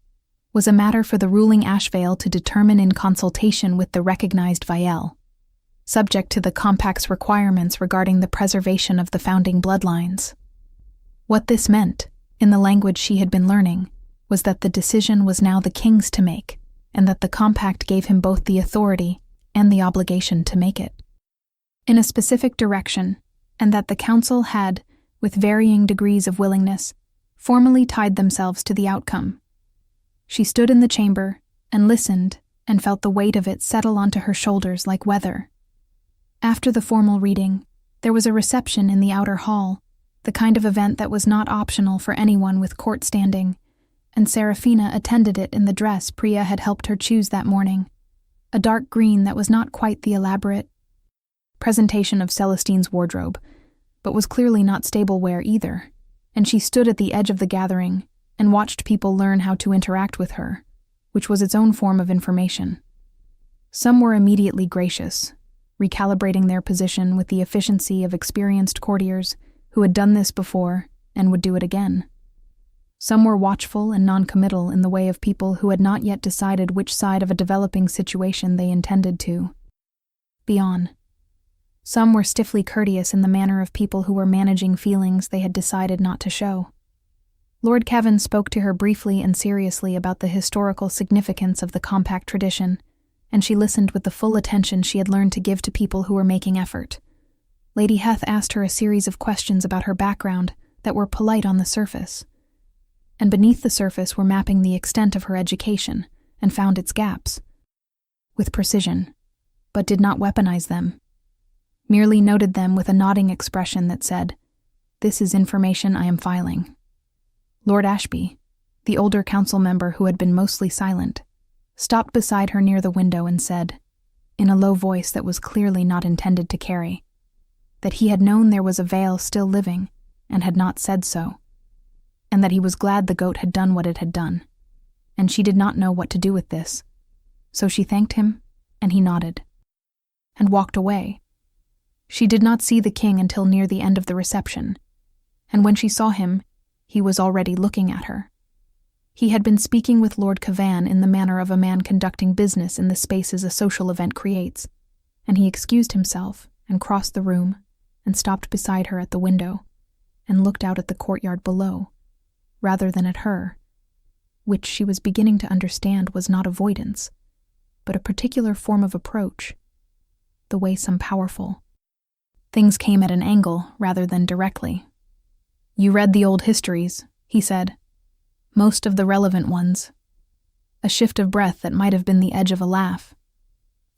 was a matter for the ruling Ashvale to determine in consultation with the recognized Vale, subject to the compact's requirements regarding the preservation of the founding bloodlines. What this meant, in the language she had been learning, was that the decision was now the king's to make, and that the compact gave him both the authority and the obligation to make it in a specific direction, and that the council had, with varying degrees of willingness, formally tied themselves to the outcome. She stood in the chamber and listened and felt the weight of it settle onto her shoulders like weather. After the formal reading, there was a reception in the outer hall, the kind of event that was not optional for anyone with court standing, and Serafina attended it in the dress Priya had helped her choose that morning, a dark green that was not quite the elaborate presentation of Celestine's wardrobe, but was clearly not stable wear either, and she stood at the edge of the gathering and watched people learn how to interact with her, which was its own form of information. Some were immediately gracious, recalibrating their position with the efficiency of experienced courtiers who had done this before and would do it again. Some were watchful and non-committal in the way of people who had not yet decided which side of a developing situation they intended to be on. Some were stiffly courteous in the manner of people who were managing feelings they had decided not to show. Lord Caravan spoke to her briefly and seriously about the historical significance of the compact tradition, and she listened with the full attention she had learned to give to people who were making effort. Lady Heth asked her a series of questions about her background that were polite on the surface, and beneath the surface were mapping the extent of her education and found its gaps with precision, but did not weaponize them, merely noted them with a nodding expression that said, "This is information I am filing." Lord Ashby, the older council member who had been mostly silent, stopped beside her near the window and said, in a low voice that was clearly not intended to carry, that he had known there was a Vale still living and had not said so, and that he was glad the goat had done what it had done. and she did not know what to do with this. So she thanked him, and he nodded, and walked away. She did not see the king until near the end of the reception, and when she saw him, he was already looking at her. He had been speaking with Lord Caravan in the manner of a man conducting business in the spaces a social event creates, and he excused himself and crossed the room and stopped beside her at the window and looked out at the courtyard below, rather than at her, which she was beginning to understand was not avoidance, but a particular form of approach, the way some powerful things came at an angle rather than directly. "You read the old histories," he said. "Most of the relevant ones." A shift of breath that might have been the edge of a laugh.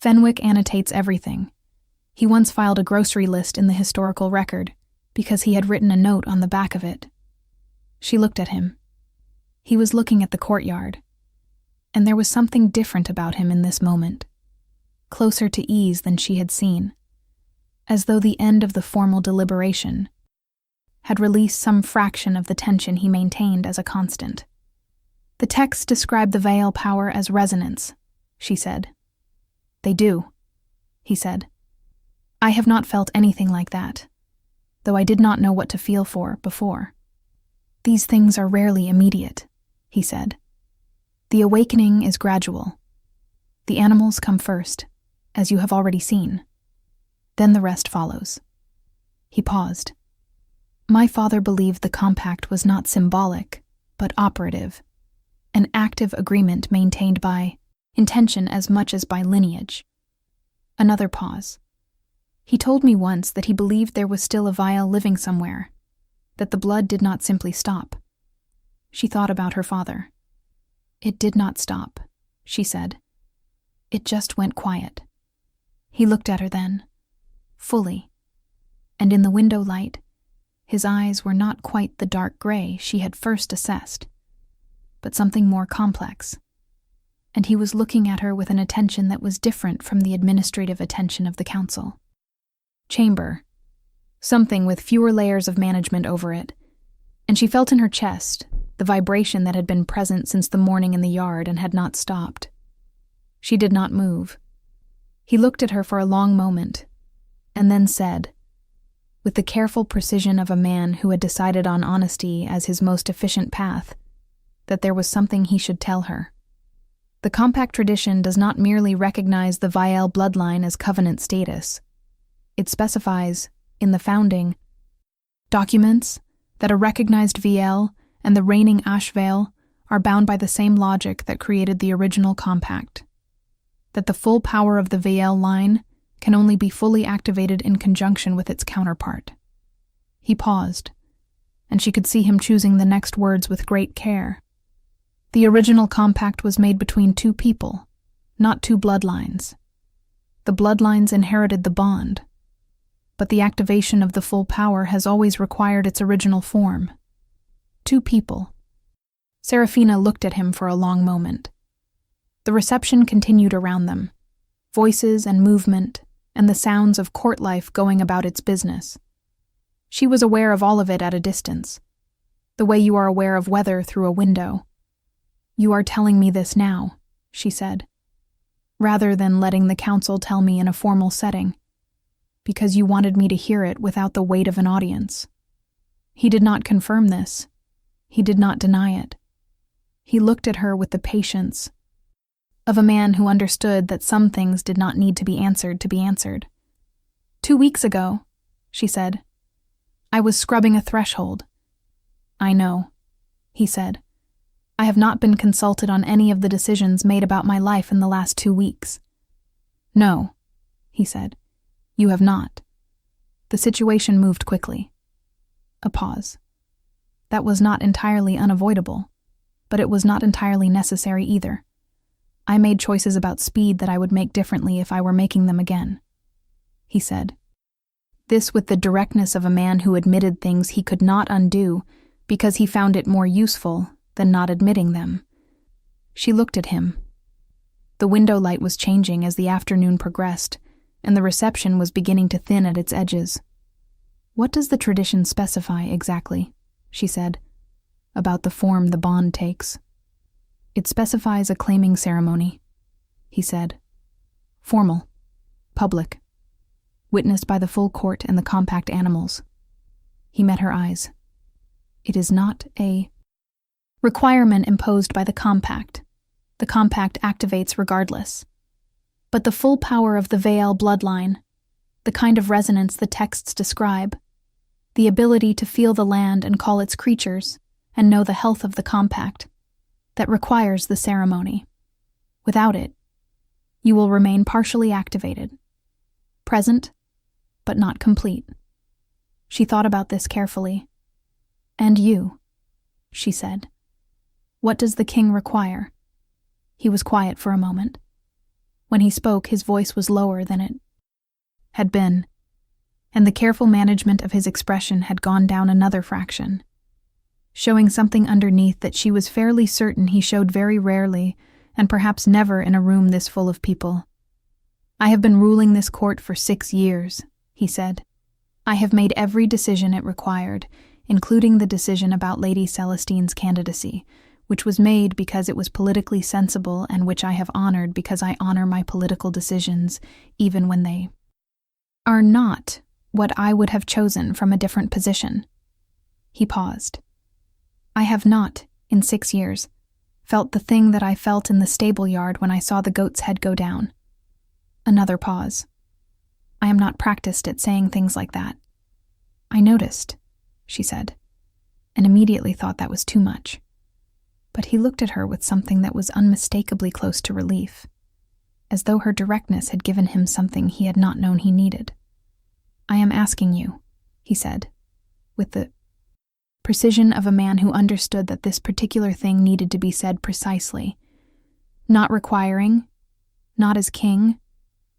"Fenwick annotates everything. He once filed a grocery list in the historical record because he had written a note on the back of it." She looked at him. He was looking at the courtyard, and there was something different about him in this moment, closer to ease than she had seen, as though the end of the formal deliberation had released some fraction of the tension he maintained as a constant. "The texts describe the Vael power as resonance," she said. "They do," he said. "I have not felt anything like that, though I did not know what to feel for before." "These things are rarely immediate," he said. "The awakening is gradual. The animals come first, as you have already seen. Then the rest follows." He paused. "My father believed the compact was not symbolic, but operative, an active agreement maintained by intention as much as by lineage." Another pause. "He told me once that he believed there was still a Vael living somewhere, that the blood did not simply stop." She thought about her father. "It did not stop," she said. "It just went quiet." He looked at her then, fully, and in the window light, his eyes were not quite the dark gray she had first assessed, but something more complex, and he was looking at her with an attention that was different from the administrative attention of the council. Chamber, something with fewer layers of management over it, and she felt in her chest the vibration that had been present since the morning in the yard and had not stopped. She did not move. He looked at her for a long moment, and then said, with the careful precision of a man who had decided on honesty as his most efficient path, that there was something he should tell her. "The compact tradition does not merely recognize the Vael bloodline as covenant status. It specifies, in the founding documents, that a recognized Vael and the reigning Ashvael are bound by the same logic that created the original compact, that the full power of the Vael line can only be fully activated in conjunction with its counterpart." He paused, and she could see him choosing the next words with great care. "The original compact was made between two people, not two bloodlines. The bloodlines inherited the bond, but the activation of the full power has always required its original form. Two people." Serafina looked at him for a long moment. The reception continued around them, voices and movement, and the sounds of court life going about its business. She was aware of all of it at a distance, the way you are aware of weather through a window. "You are telling me this now," she said, "rather than letting the council tell me in a formal setting, because you wanted me to hear it without the weight of an audience." He did not confirm this. He did not deny it. He looked at her with the patience of a man who understood that some things did not need to be answered to be answered. "2 weeks ago," she said, "I was scrubbing a threshold." "I know," he said. "I have not been consulted on any of the decisions made about my life in the last 2 weeks." "No," he said, "you have not." The situation moved quickly. A pause. That was not entirely unavoidable, but it was not entirely necessary either. "I made choices about speed that I would make differently if I were making them again," he said. This with the directness of a man who admitted things he could not undo because he found it more useful than not admitting them. She looked at him. The window light was changing as the afternoon progressed, and the reception was beginning to thin at its edges. "What does the tradition specify exactly?" she said, "about the form the bond takes?" "It specifies a claiming ceremony," he said. "Formal, public, witnessed by the full court and the compact animals." He met her eyes. "It is not a requirement imposed by the compact. The compact activates regardless. But the full power of the Vael bloodline, the kind of resonance the texts describe, the ability to feel the land and call its creatures and know the health of the compact, that requires the ceremony. Without it, you will remain partially activated, present, but not complete." She thought about this carefully. "And you," she said. "What does the king require?" He was quiet for a moment. When he spoke, his voice was lower than it had been, and the careful management of his expression had gone down another fraction, showing something underneath that she was fairly certain he showed very rarely and perhaps never in a room this full of people. "I have been ruling this court for 6 years, he said. "I have made every decision it required, including the decision about Lady Celestine's candidacy, which was made because it was politically sensible and which I have honored because I honor my political decisions, even when they are not what I would have chosen from a different position." He paused. "I have not, in 6 years, felt the thing that I felt in the stable yard when I saw the goat's head go down." Another pause. "I am not practiced at saying things like that." "I noticed," she said, and immediately thought that was too much. But he looked at her with something that was unmistakably close to relief, as though her directness had given him something he had not known he needed. "I am asking you," he said, with the precision of a man who understood that this particular thing needed to be said precisely, not requiring, not as king,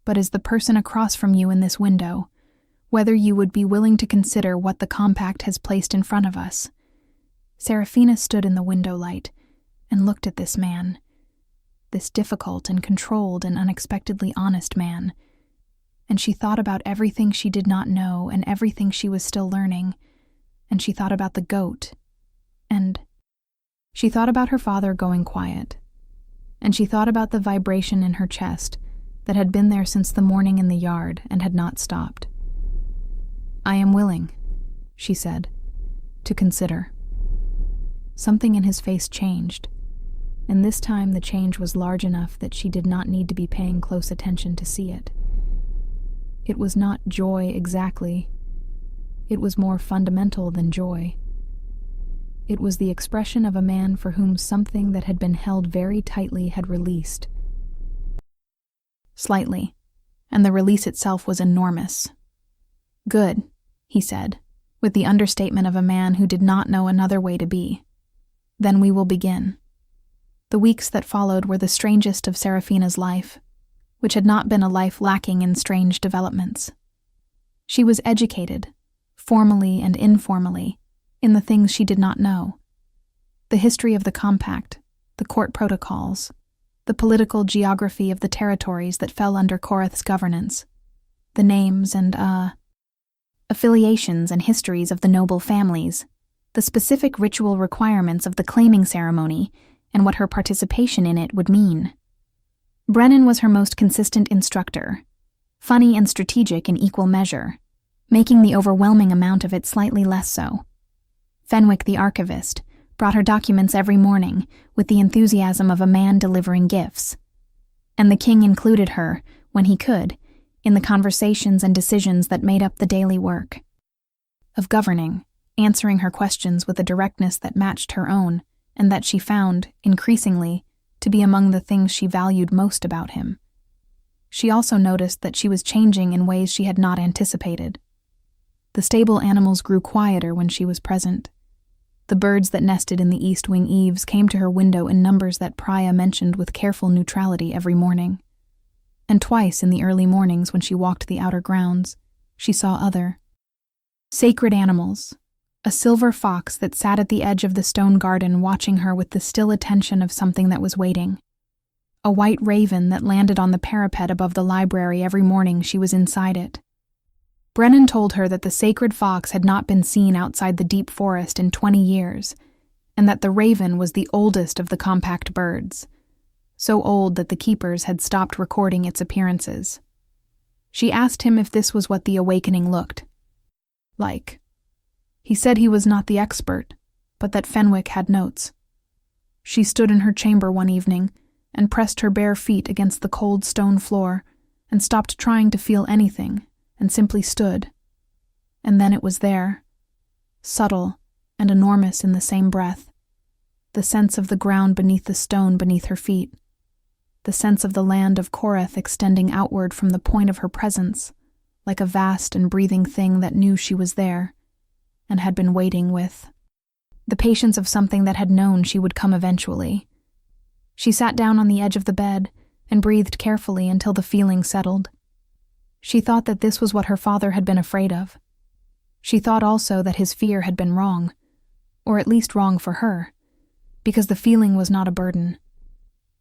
but as the person across from you in this window, whether you would be willing to consider what the compact has placed in front of us. Seraphina stood in the window light and looked at this man, this difficult and controlled and unexpectedly honest man, and she thought about everything she did not know and everything she was still learning, and she thought about the goat, and she thought about her father going quiet, and she thought about the vibration in her chest that had been there since the morning in the yard and had not stopped. "I am willing," she said, "to consider." Something in his face changed, and this time the change was large enough that she did not need to be paying close attention to see it. It was not joy exactly. It was more fundamental than joy. It was the expression of a man for whom something that had been held very tightly had released. Slightly, and the release itself was enormous. "Good," he said, with the understatement of a man who did not know another way to be. "Then we will begin." The weeks that followed were the strangest of Seraphina's life, which had not been a life lacking in strange developments. She was educated, formally and informally, in the things she did not know. The history of the compact, the court protocols, the political geography of the territories that fell under Korath's governance, the names and, affiliations and histories of the noble families, the specific ritual requirements of the claiming ceremony, and what her participation in it would mean. Brennan was her most consistent instructor, funny and strategic in equal measure, making the overwhelming amount of it slightly less so. Fenwick, the archivist, brought her documents every morning with the enthusiasm of a man delivering gifts. And the king included her, when he could, in the conversations and decisions that made up the daily work of governing, answering her questions with a directness that matched her own, and that she found, increasingly, to be among the things she valued most about him. She also noticed that she was changing in ways she had not anticipated. The stable animals grew quieter when she was present. The birds that nested in the east wing eaves came to her window in numbers that Priya mentioned with careful neutrality every morning. And twice in the early mornings when she walked the outer grounds, she saw other sacred animals, a silver fox that sat at the edge of the stone garden watching her with the still attention of something that was waiting, a white raven that landed on the parapet above the library every morning she was inside it. Brennan told her that the sacred fox had not been seen outside the deep forest in 20 years, and that the raven was the oldest of the compact birds, so old that the keepers had stopped recording its appearances. She asked him if this was what the awakening looked like. He said he was not the expert, but that Fenwick had notes. She stood in her chamber one evening and pressed her bare feet against the cold stone floor and stopped trying to feel anything and simply stood. And then it was there, subtle and enormous in the same breath, the sense of the ground beneath the stone beneath her feet, the sense of the land of Korath extending outward from the point of her presence, like a vast and breathing thing that knew she was there and had been waiting with the patience of something that had known she would come eventually. She sat down on the edge of the bed and breathed carefully until the feeling settled. She thought that this was what her father had been afraid of. She thought also that his fear had been wrong, or at least wrong for her, because the feeling was not a burden.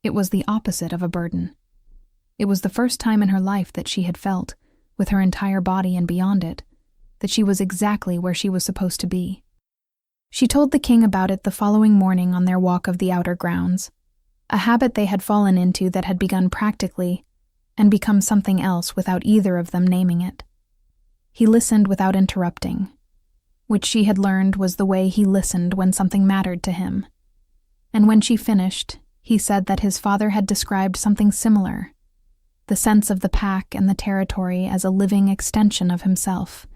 It was the opposite of a burden. It was the first time in her life that she had felt, with her entire body and beyond it, that she was exactly where she was supposed to be. She told the king about it the following morning on their walk of the outer grounds, a habit they had fallen into that had begun practically and become something else without either of them naming it. He listened without interrupting, which she had learned was the way he listened when something mattered to him. And when she finished, he said that his father had described something similar, the sense of the pack and the territory as a living extension of himself,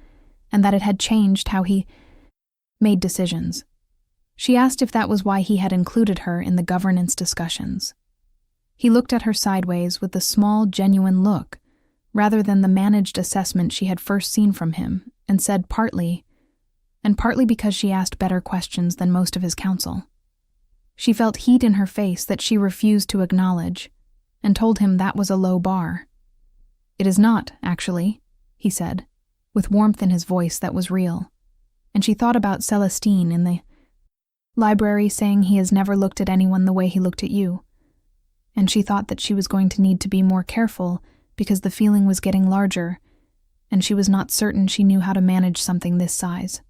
and that it had changed how he made decisions. She asked if that was why he had included her in the governance discussions. He looked at her sideways with the small, genuine look, rather than the managed assessment she had first seen from him, and said partly because she asked better questions than most of his counsel. She felt heat in her face that she refused to acknowledge, and told him that was a low bar. "It is not, actually," he said, with warmth in his voice that was real. And she thought about Celestine in the library saying he has never looked at anyone the way he looked at you. And she thought that she was going to need to be more careful because the feeling was getting larger, and she was not certain she knew how to manage something this size.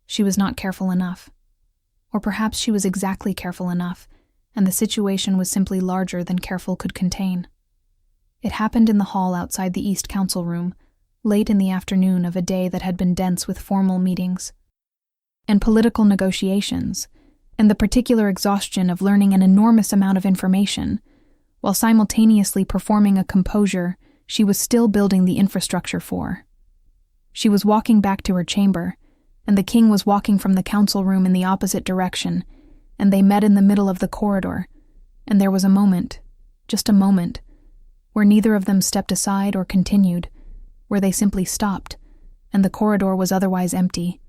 She was not careful enough. Or perhaps she was exactly careful enough, and the situation was simply larger than careful could contain. It happened in the hall outside the East Council room, late in the afternoon of a day that had been dense with formal meetings and political negotiations, and the particular exhaustion of learning an enormous amount of information, while simultaneously performing a composure she was still building the infrastructure for. She was walking back to her chamber, and the king was walking from the council room in the opposite direction, and they met in the middle of the corridor, and there was a moment, just a moment, where neither of them stepped aside or continued, where they simply stopped, and the corridor was otherwise empty.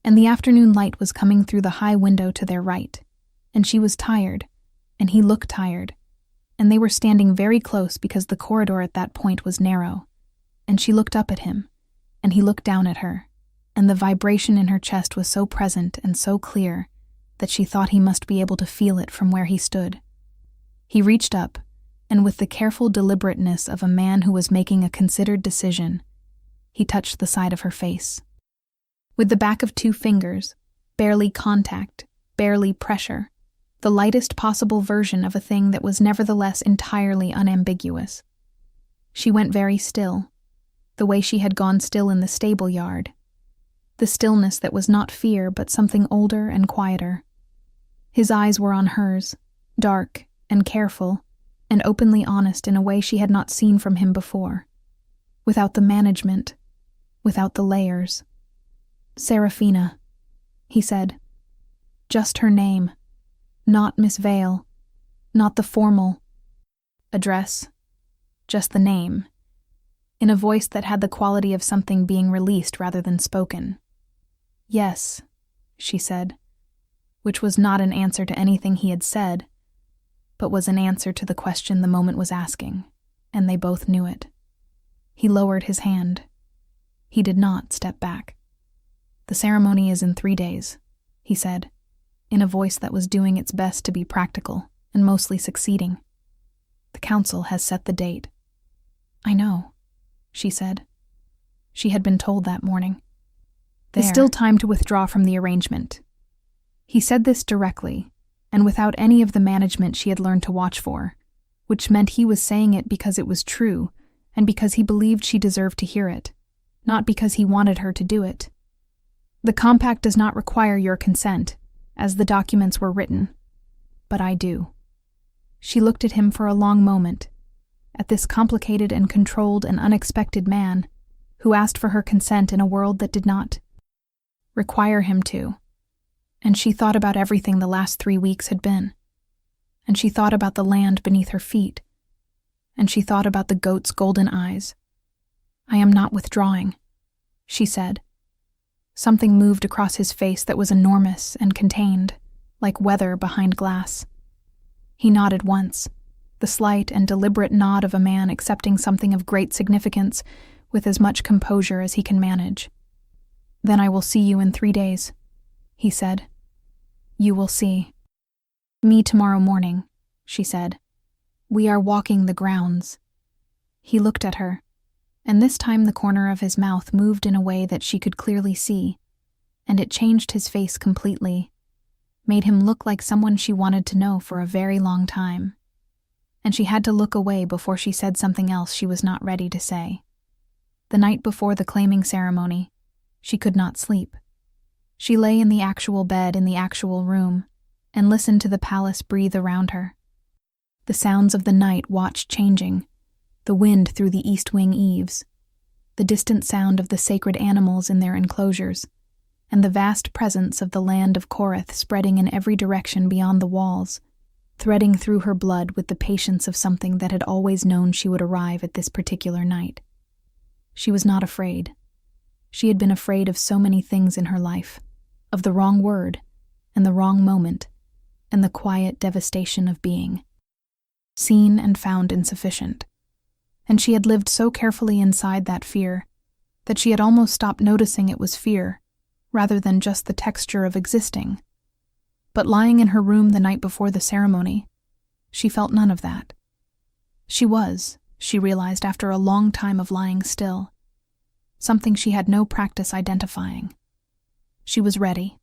And the afternoon light was coming through the high window to their right, and she was tired, and he looked tired, and they were standing very close because the corridor at that point was narrow, and she looked up at him, and he looked down at her, and the vibration in her chest was so present and so clear that she thought he must be able to feel it from where he stood. He reached up, and with the careful deliberateness of a man who was making a considered decision, he touched the side of her face. With the back of 2 fingers, barely contact, barely pressure, the lightest possible version of a thing that was nevertheless entirely unambiguous. She went very still, the way she had gone still in the stable yard, the stillness that was not fear but something older and quieter. His eyes were on hers, dark and careful, and openly honest in a way she had not seen from him before, without the management, without the layers. "Seraphina," he said. Just her name, not Miss Vale, not the formal address, just the name, in a voice that had the quality of something being released rather than spoken. "Yes," she said, which was not an answer to anything he had said, but was an answer to the question the moment was asking, and they both knew it. He lowered his hand. He did not step back. "The ceremony is in 3 days," he said, in a voice that was doing its best to be practical and mostly succeeding. "The council has set the date." "I know," she said. She had been told that morning. "There's still time to withdraw from the arrangement." He said this directly, and without any of the management she had learned to watch for, which meant he was saying it because it was true and because he believed she deserved to hear it, not because he wanted her to do it. The compact does not require your consent, as the documents were written, but I do. She looked at him for a long moment, at this complicated and controlled and unexpected man who asked for her consent in a world that did not require him to. And she thought about everything the last 3 weeks had been. And she thought about the land beneath her feet. And she thought about the goat's golden eyes. "I am not withdrawing," she said. Something moved across his face that was enormous and contained, like weather behind glass. He nodded once, the slight and deliberate nod of a man accepting something of great significance with as much composure as he can manage. "Then I will see you in 3 days," he said. "You will see." "Me tomorrow morning," she said. "We are walking the grounds." He looked at her, and this time the corner of his mouth moved in a way that she could clearly see, and it changed his face completely, made him look like someone she wanted to know for a very long time. And she had to look away before she said something else she was not ready to say. The night before the claiming ceremony, she could not sleep. She lay in the actual bed in the actual room and listened to the palace breathe around her. The sounds of the night watched changing, the wind through the east wing eaves, the distant sound of the sacred animals in their enclosures, and the vast presence of the land of Korath spreading in every direction beyond the walls, threading through her blood with the patience of something that had always known she would arrive at this particular night. She was not afraid. She had been afraid of so many things in her life, of the wrong word, and the wrong moment, and the quiet devastation of being seen and found insufficient. And she had lived so carefully inside that fear that she had almost stopped noticing it was fear, rather than just the texture of existing. But lying in her room the night before the ceremony, she felt none of that. She realized after a long time of lying still, something she had no practice identifying. She was ready.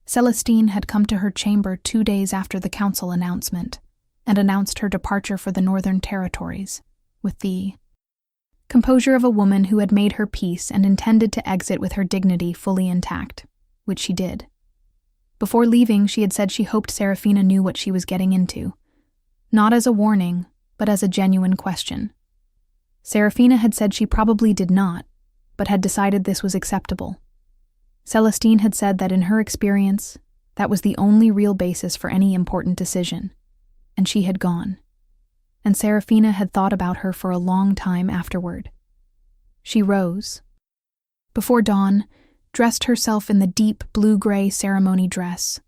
Celestine had come to her chamber 2 days after the council announcement and announced her departure for the Northern Territories, with the composure of a woman who had made her peace and intended to exit with her dignity fully intact, which she did. Before leaving, she had said she hoped Serafina knew what she was getting into, not as a warning, but as a genuine question. Serafina had said she probably did not, but had decided this was acceptable. Celestine had said that in her experience, that was the only real basis for any important decision, and she had gone. And Serafina had thought about her for a long time afterward. She rose. Before dawn, dressed herself in the deep blue-gray ceremony dress,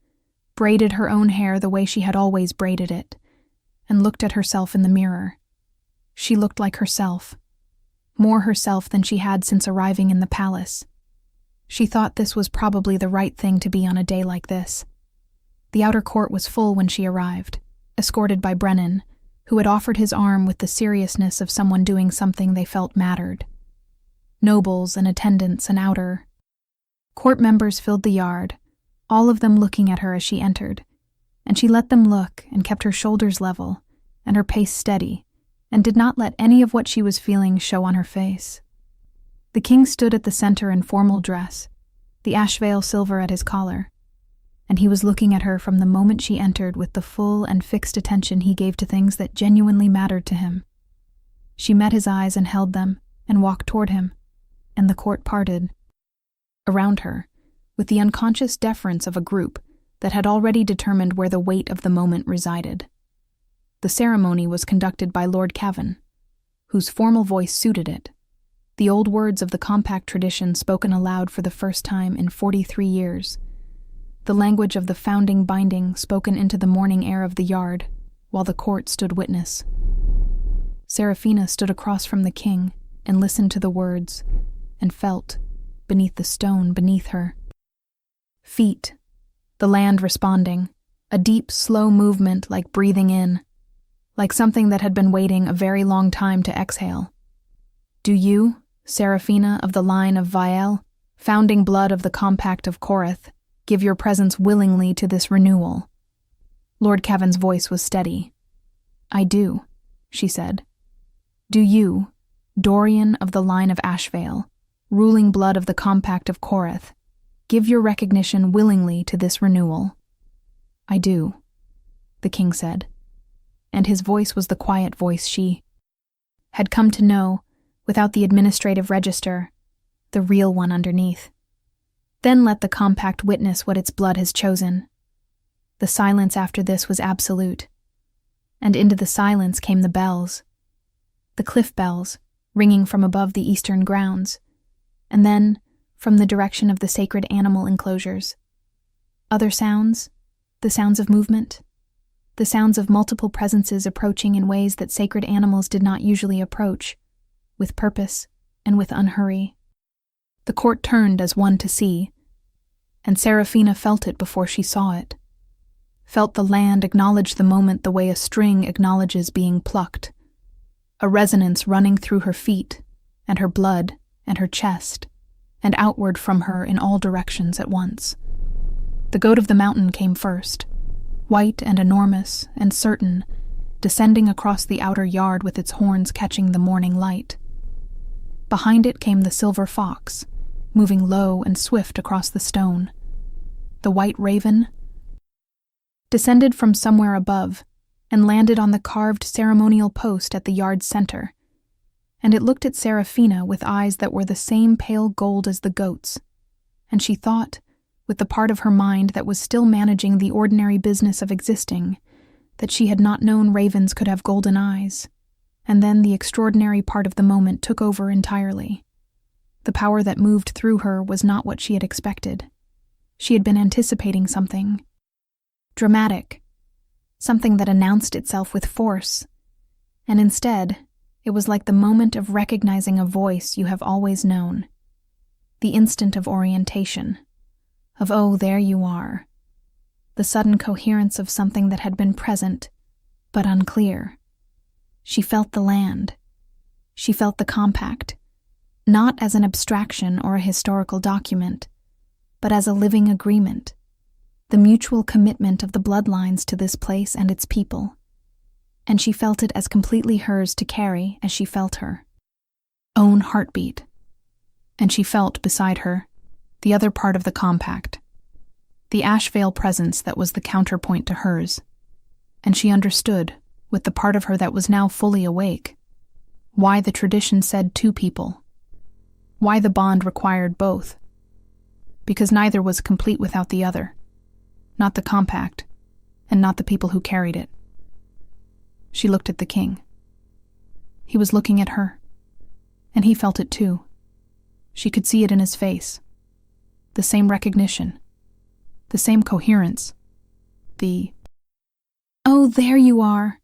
braided her own hair the way she had always braided it, and looked at herself in the mirror. She looked like herself, more herself than she had since arriving in the palace. She thought this was probably the right thing to be on a day like this. The outer court was full when she arrived, escorted by Brennan, who had offered his arm with the seriousness of someone doing something they felt mattered. Nobles and attendants and outer court members filled the yard, all of them looking at her as she entered, and she let them look and kept her shoulders level and her pace steady, and did not let any of what she was feeling show on her face. The king stood at the center in formal dress, the ash veil silver at his collar, and he was looking at her from the moment she entered with the full and fixed attention he gave to things that genuinely mattered to him. She met his eyes and held them, and walked toward him, and the court parted around her, with the unconscious deference of a group that had already determined where the weight of the moment resided. The ceremony was conducted by Lord Cavan, whose formal voice suited it, the old words of the compact tradition spoken aloud for the first time in 43 years, the language of the founding binding spoken into the morning air of the yard, while the court stood witness. Serafina stood across from the king and listened to the words, and felt, beneath the stone beneath her, feet, the land responding, a deep, slow movement like breathing in, like something that had been waiting a very long time to exhale. Do you, Serafina of the line of Vael, founding blood of the compact of Korath, Give your presence willingly to this renewal." Lord Cavan's voice was steady. "I do," she said. "Do you, Dorian of the line of Ashvale, ruling blood of the Compact of Coreth, give your recognition willingly to this renewal?" "I do," the king said, and his voice was the quiet voice she had come to know, without the administrative register, the real one underneath. "Then let the Compact witness what its blood has chosen." The silence after this was absolute, and into the silence came the bells, the cliff bells, ringing from above the eastern grounds, and then from the direction of the sacred animal enclosures. Other sounds, the sounds of movement, the sounds of multiple presences approaching in ways that sacred animals did not usually approach, with purpose and with unhurry. The court turned as one to see, and Seraphina felt it before she saw it. Felt the land acknowledge the moment the way a string acknowledges being plucked, a resonance running through her feet, and her blood, and her chest, and outward from her in all directions at once. The goat of the mountain came first, white and enormous and certain, descending across the outer yard with its horns catching the morning light. Behind it came the silver fox, moving low and swift across the stone. The white raven descended from somewhere above and landed on the carved ceremonial post at the yard's center, and it looked at Seraphina with eyes that were the same pale gold as the goat's, and she thought, with the part of her mind that was still managing the ordinary business of existing, that she had not known ravens could have golden eyes, and then the extraordinary part of the moment took over entirely. The power that moved through her was not what she had expected. She had been anticipating something dramatic, something that announced itself with force, and instead, it was like the moment of recognizing a voice you have always known, the instant of orientation, of "oh, there you are," the sudden coherence of something that had been present, but unclear. She felt the land. She felt the compact, not as an abstraction or a historical document, but as a living agreement, the mutual commitment of the bloodlines to this place and its people, and she felt it as completely hers to carry as she felt her own heartbeat, and she felt beside her the other part of the compact, the Ashvale presence that was the counterpoint to hers, and she understood, with the part of her that was now fully awake, why the tradition said two people, why the bond required both, because neither was complete without the other, not the compact, and not the people who carried it. She looked at the king. He was looking at her, and he felt it too. She could see it in his face. The same recognition, the same coherence, the "oh, there you are,"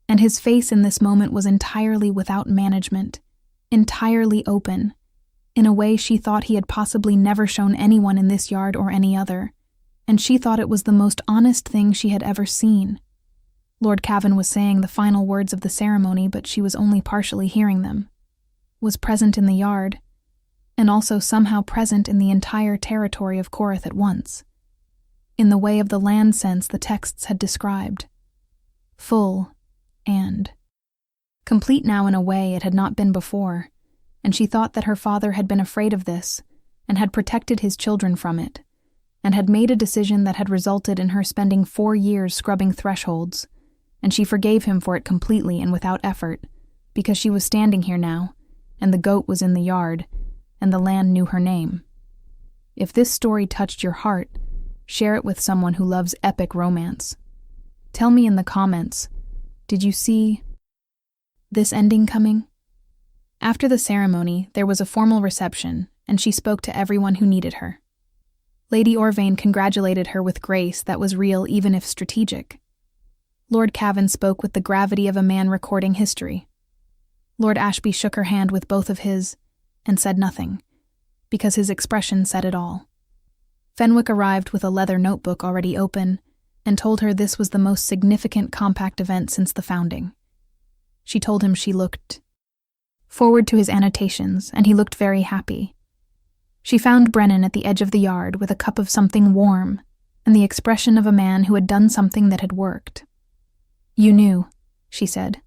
and his face in this moment was entirely without management, entirely open, in a way she thought he had possibly never shown anyone in this yard or any other, and she thought it was the most honest thing she had ever seen. Lord Cavan was saying the final words of the ceremony, but she was only partially hearing them, was present in the yard, and also somehow present in the entire territory of Coreth at once, in the way of the land sense the texts had described, full and complete now in a way it had not been before, and she thought that her father had been afraid of this and had protected his children from it, and had made a decision that had resulted in her spending 4 years scrubbing thresholds, and she forgave him for it completely and without effort, because she was standing here now, and the goat was in the yard, and the land knew her name. If this story touched your heart, share it with someone who loves epic romance. Tell me in the comments, did you see this ending coming? After the ceremony, there was a formal reception, and she spoke to everyone who needed her. Lady Orvain congratulated her with grace that was real even if strategic. Lord Cavan spoke with the gravity of a man recording history. Lord Ashby shook her hand with both of his and said nothing, because his expression said it all. Fenwick arrived with a leather notebook already open and told her this was the most significant compact event since the founding. She told him she looked forward to his annotations, and he looked very happy. She found Brennan at the edge of the yard with a cup of something warm and the expression of a man who had done something that had worked. "You knew," she said,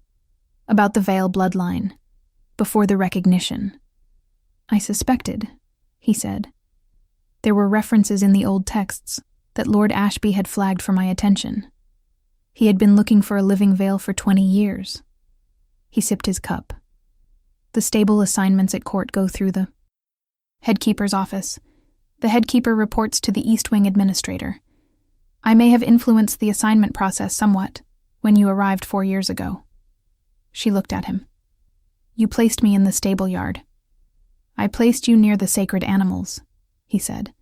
"about the Vale bloodline, before the recognition." "I suspected," he said. "There were references in the old texts that Lord Ashby had flagged for my attention. He had been looking for a living Vale for 20 years. He sipped his cup. "The stable assignments at court go through the headkeeper's office. The headkeeper reports to the East Wing administrator. I may have influenced the assignment process somewhat when you arrived 4 years ago." She looked at him. "You placed me in the stable yard. I placed you near the sacred animals," he said,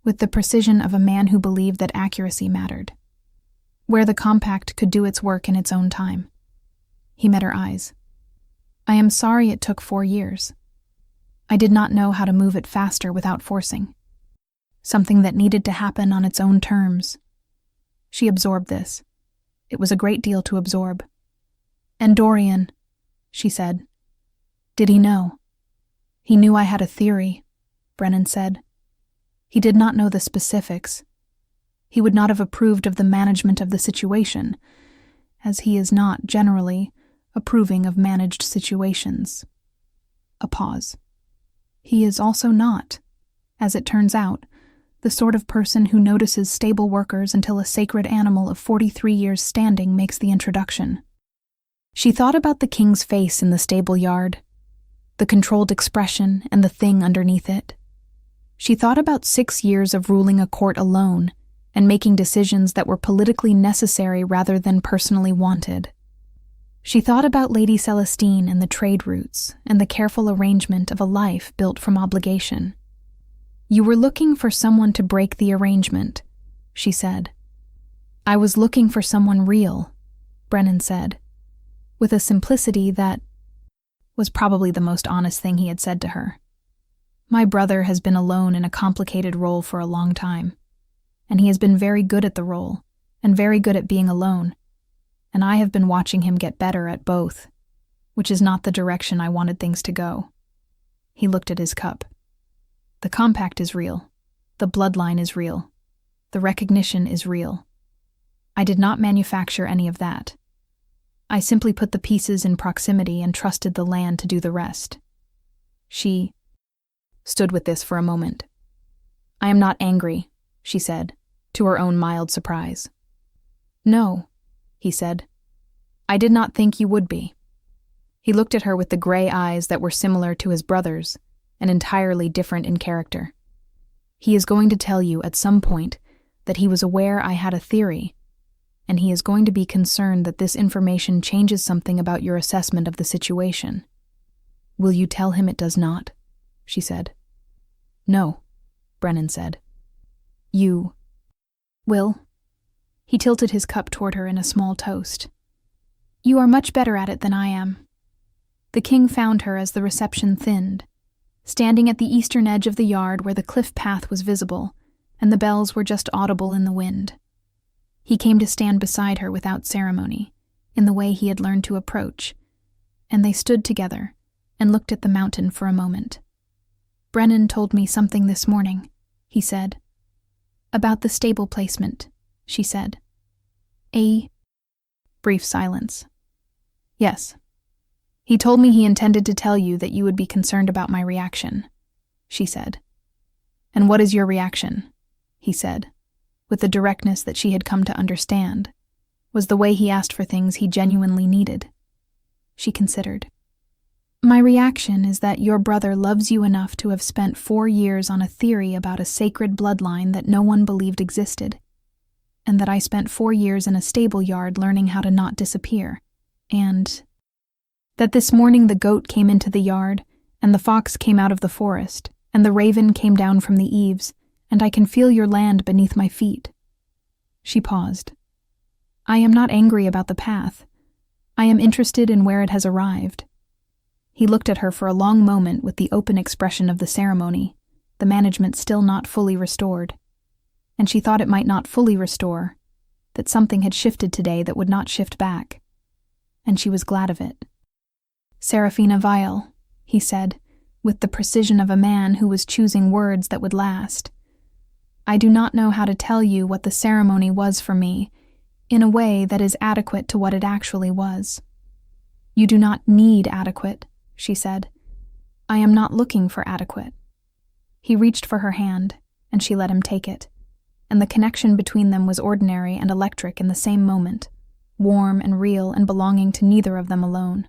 with the precision of a man who believed that accuracy mattered, where the compact could do its work in its own time. He met her eyes. "I am sorry it took 4 years. I did not know how to move it faster without forcing. Something that needed to happen on its own terms." She absorbed this. It was a great deal to absorb. "And Dorian," she said. "Did he know?" "He knew I had a theory," Brennan said. "He did not know the specifics. He would not have approved of the management of the situation, as he is not, generally, approving of managed situations." A pause. "He is also not, as it turns out, the sort of person who notices stable workers until a sacred animal of 43 years standing makes the introduction." She thought about the king's face in the stable yard, the controlled expression and the thing underneath it. She thought about 6 years of ruling a court alone and making decisions that were politically necessary rather than personally wanted. She thought about Lady Celestine and the trade routes and the careful arrangement of a life built from obligation. "You were looking for someone to break the arrangement," she said. "I was looking for someone real," Brennan said, with a simplicity that was probably the most honest thing he had said to her. "My brother has been alone in a complicated role for a long time, and he has been very good at the role, and very good at being alone, and I have been watching him get better at both, which is not the direction I wanted things to go." He looked at his cup. "The compact is real. The bloodline is real. The recognition is real. I did not manufacture any of that. I simply put the pieces in proximity and trusted the land to do the rest." She stood with this for a moment. "I am not angry," she said, to her own mild surprise. "No," he said. "I did not think you would be." He looked at her with the gray eyes that were similar to his brother's and entirely different in character. "He is going to tell you at some point that he was aware I had a theory, and he is going to be concerned that this information changes something about your assessment of the situation. Will you tell him it does not?" she said. "No," Brennan said. "You will?" He tilted his cup toward her in a small toast. "You are much better at it than I am." The king found her as the reception thinned, standing at the eastern edge of the yard where the cliff path was visible, and the bells were just audible in the wind. He came to stand beside her without ceremony, in the way he had learned to approach, and they stood together and looked at the mountain for a moment. "Brennan told me something this morning," he said. "About the stable placement," she said. A brief silence. "Yes. He told me he intended to tell you that you would be concerned about my reaction," she said. "And what is your reaction?" he said, with the directness that she had come to understand, was the way he asked for things he genuinely needed. She considered. "My reaction is that your brother loves you enough to have spent 4 years on a theory about a sacred bloodline that no one believed existed, and that I spent 4 years in a stable yard learning how to not disappear, and that this morning the goat came into the yard, and the fox came out of the forest, and the raven came down from the eaves, and I can feel your land beneath my feet." She paused. "I am not angry about the path. I am interested in where it has arrived." He looked at her for a long moment with the open expression of the ceremony, the management still not fully restored. And she thought it might not fully restore, that something had shifted today that would not shift back. And she was glad of it. "Seraphina Vial," he said, with the precision of a man who was choosing words that would last. I do not know how to tell you what the ceremony was for me, in a way that is adequate to what it actually was. You do not need adequate, she said. I am not looking for adequate. He reached for her hand, and she let him take it, and the connection between them was ordinary and electric in the same moment, warm and real and belonging to neither of them alone.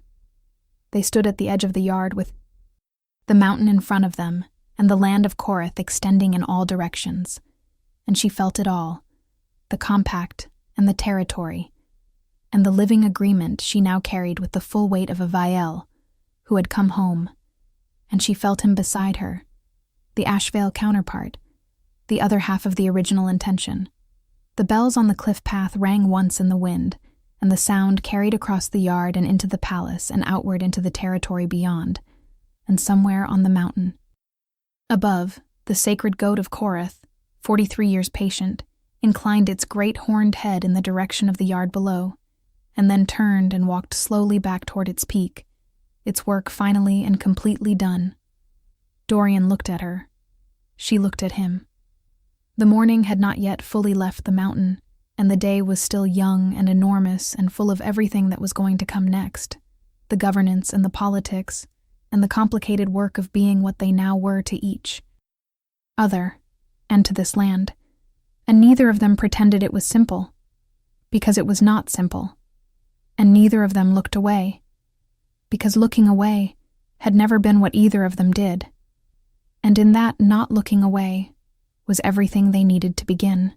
They stood at the edge of the yard with the mountain in front of them and the land of Korath extending in all directions, and she felt it all, the compact and the territory, and the living agreement she now carried with the full weight of a Vael who had come home, and she felt him beside her, the Ashvale counterpart, the other half of the original intention. The bells on the cliff path rang once in the wind, and the sound carried across the yard and into the palace and outward into the territory beyond, and somewhere on the mountain. Above, the sacred goat of Korath, 43 years patient, inclined its great horned head in the direction of the yard below, and then turned and walked slowly back toward its peak, its work finally and completely done. Dorian looked at her. She looked at him. The morning had not yet fully left the mountain, and the day was still young and enormous and full of everything that was going to come next, the governance and the politics, and the complicated work of being what they now were to each other, and to this land. And neither of them pretended it was simple, because it was not simple, and neither of them looked away, because looking away had never been what either of them did, and in that not looking away was everything they needed to begin.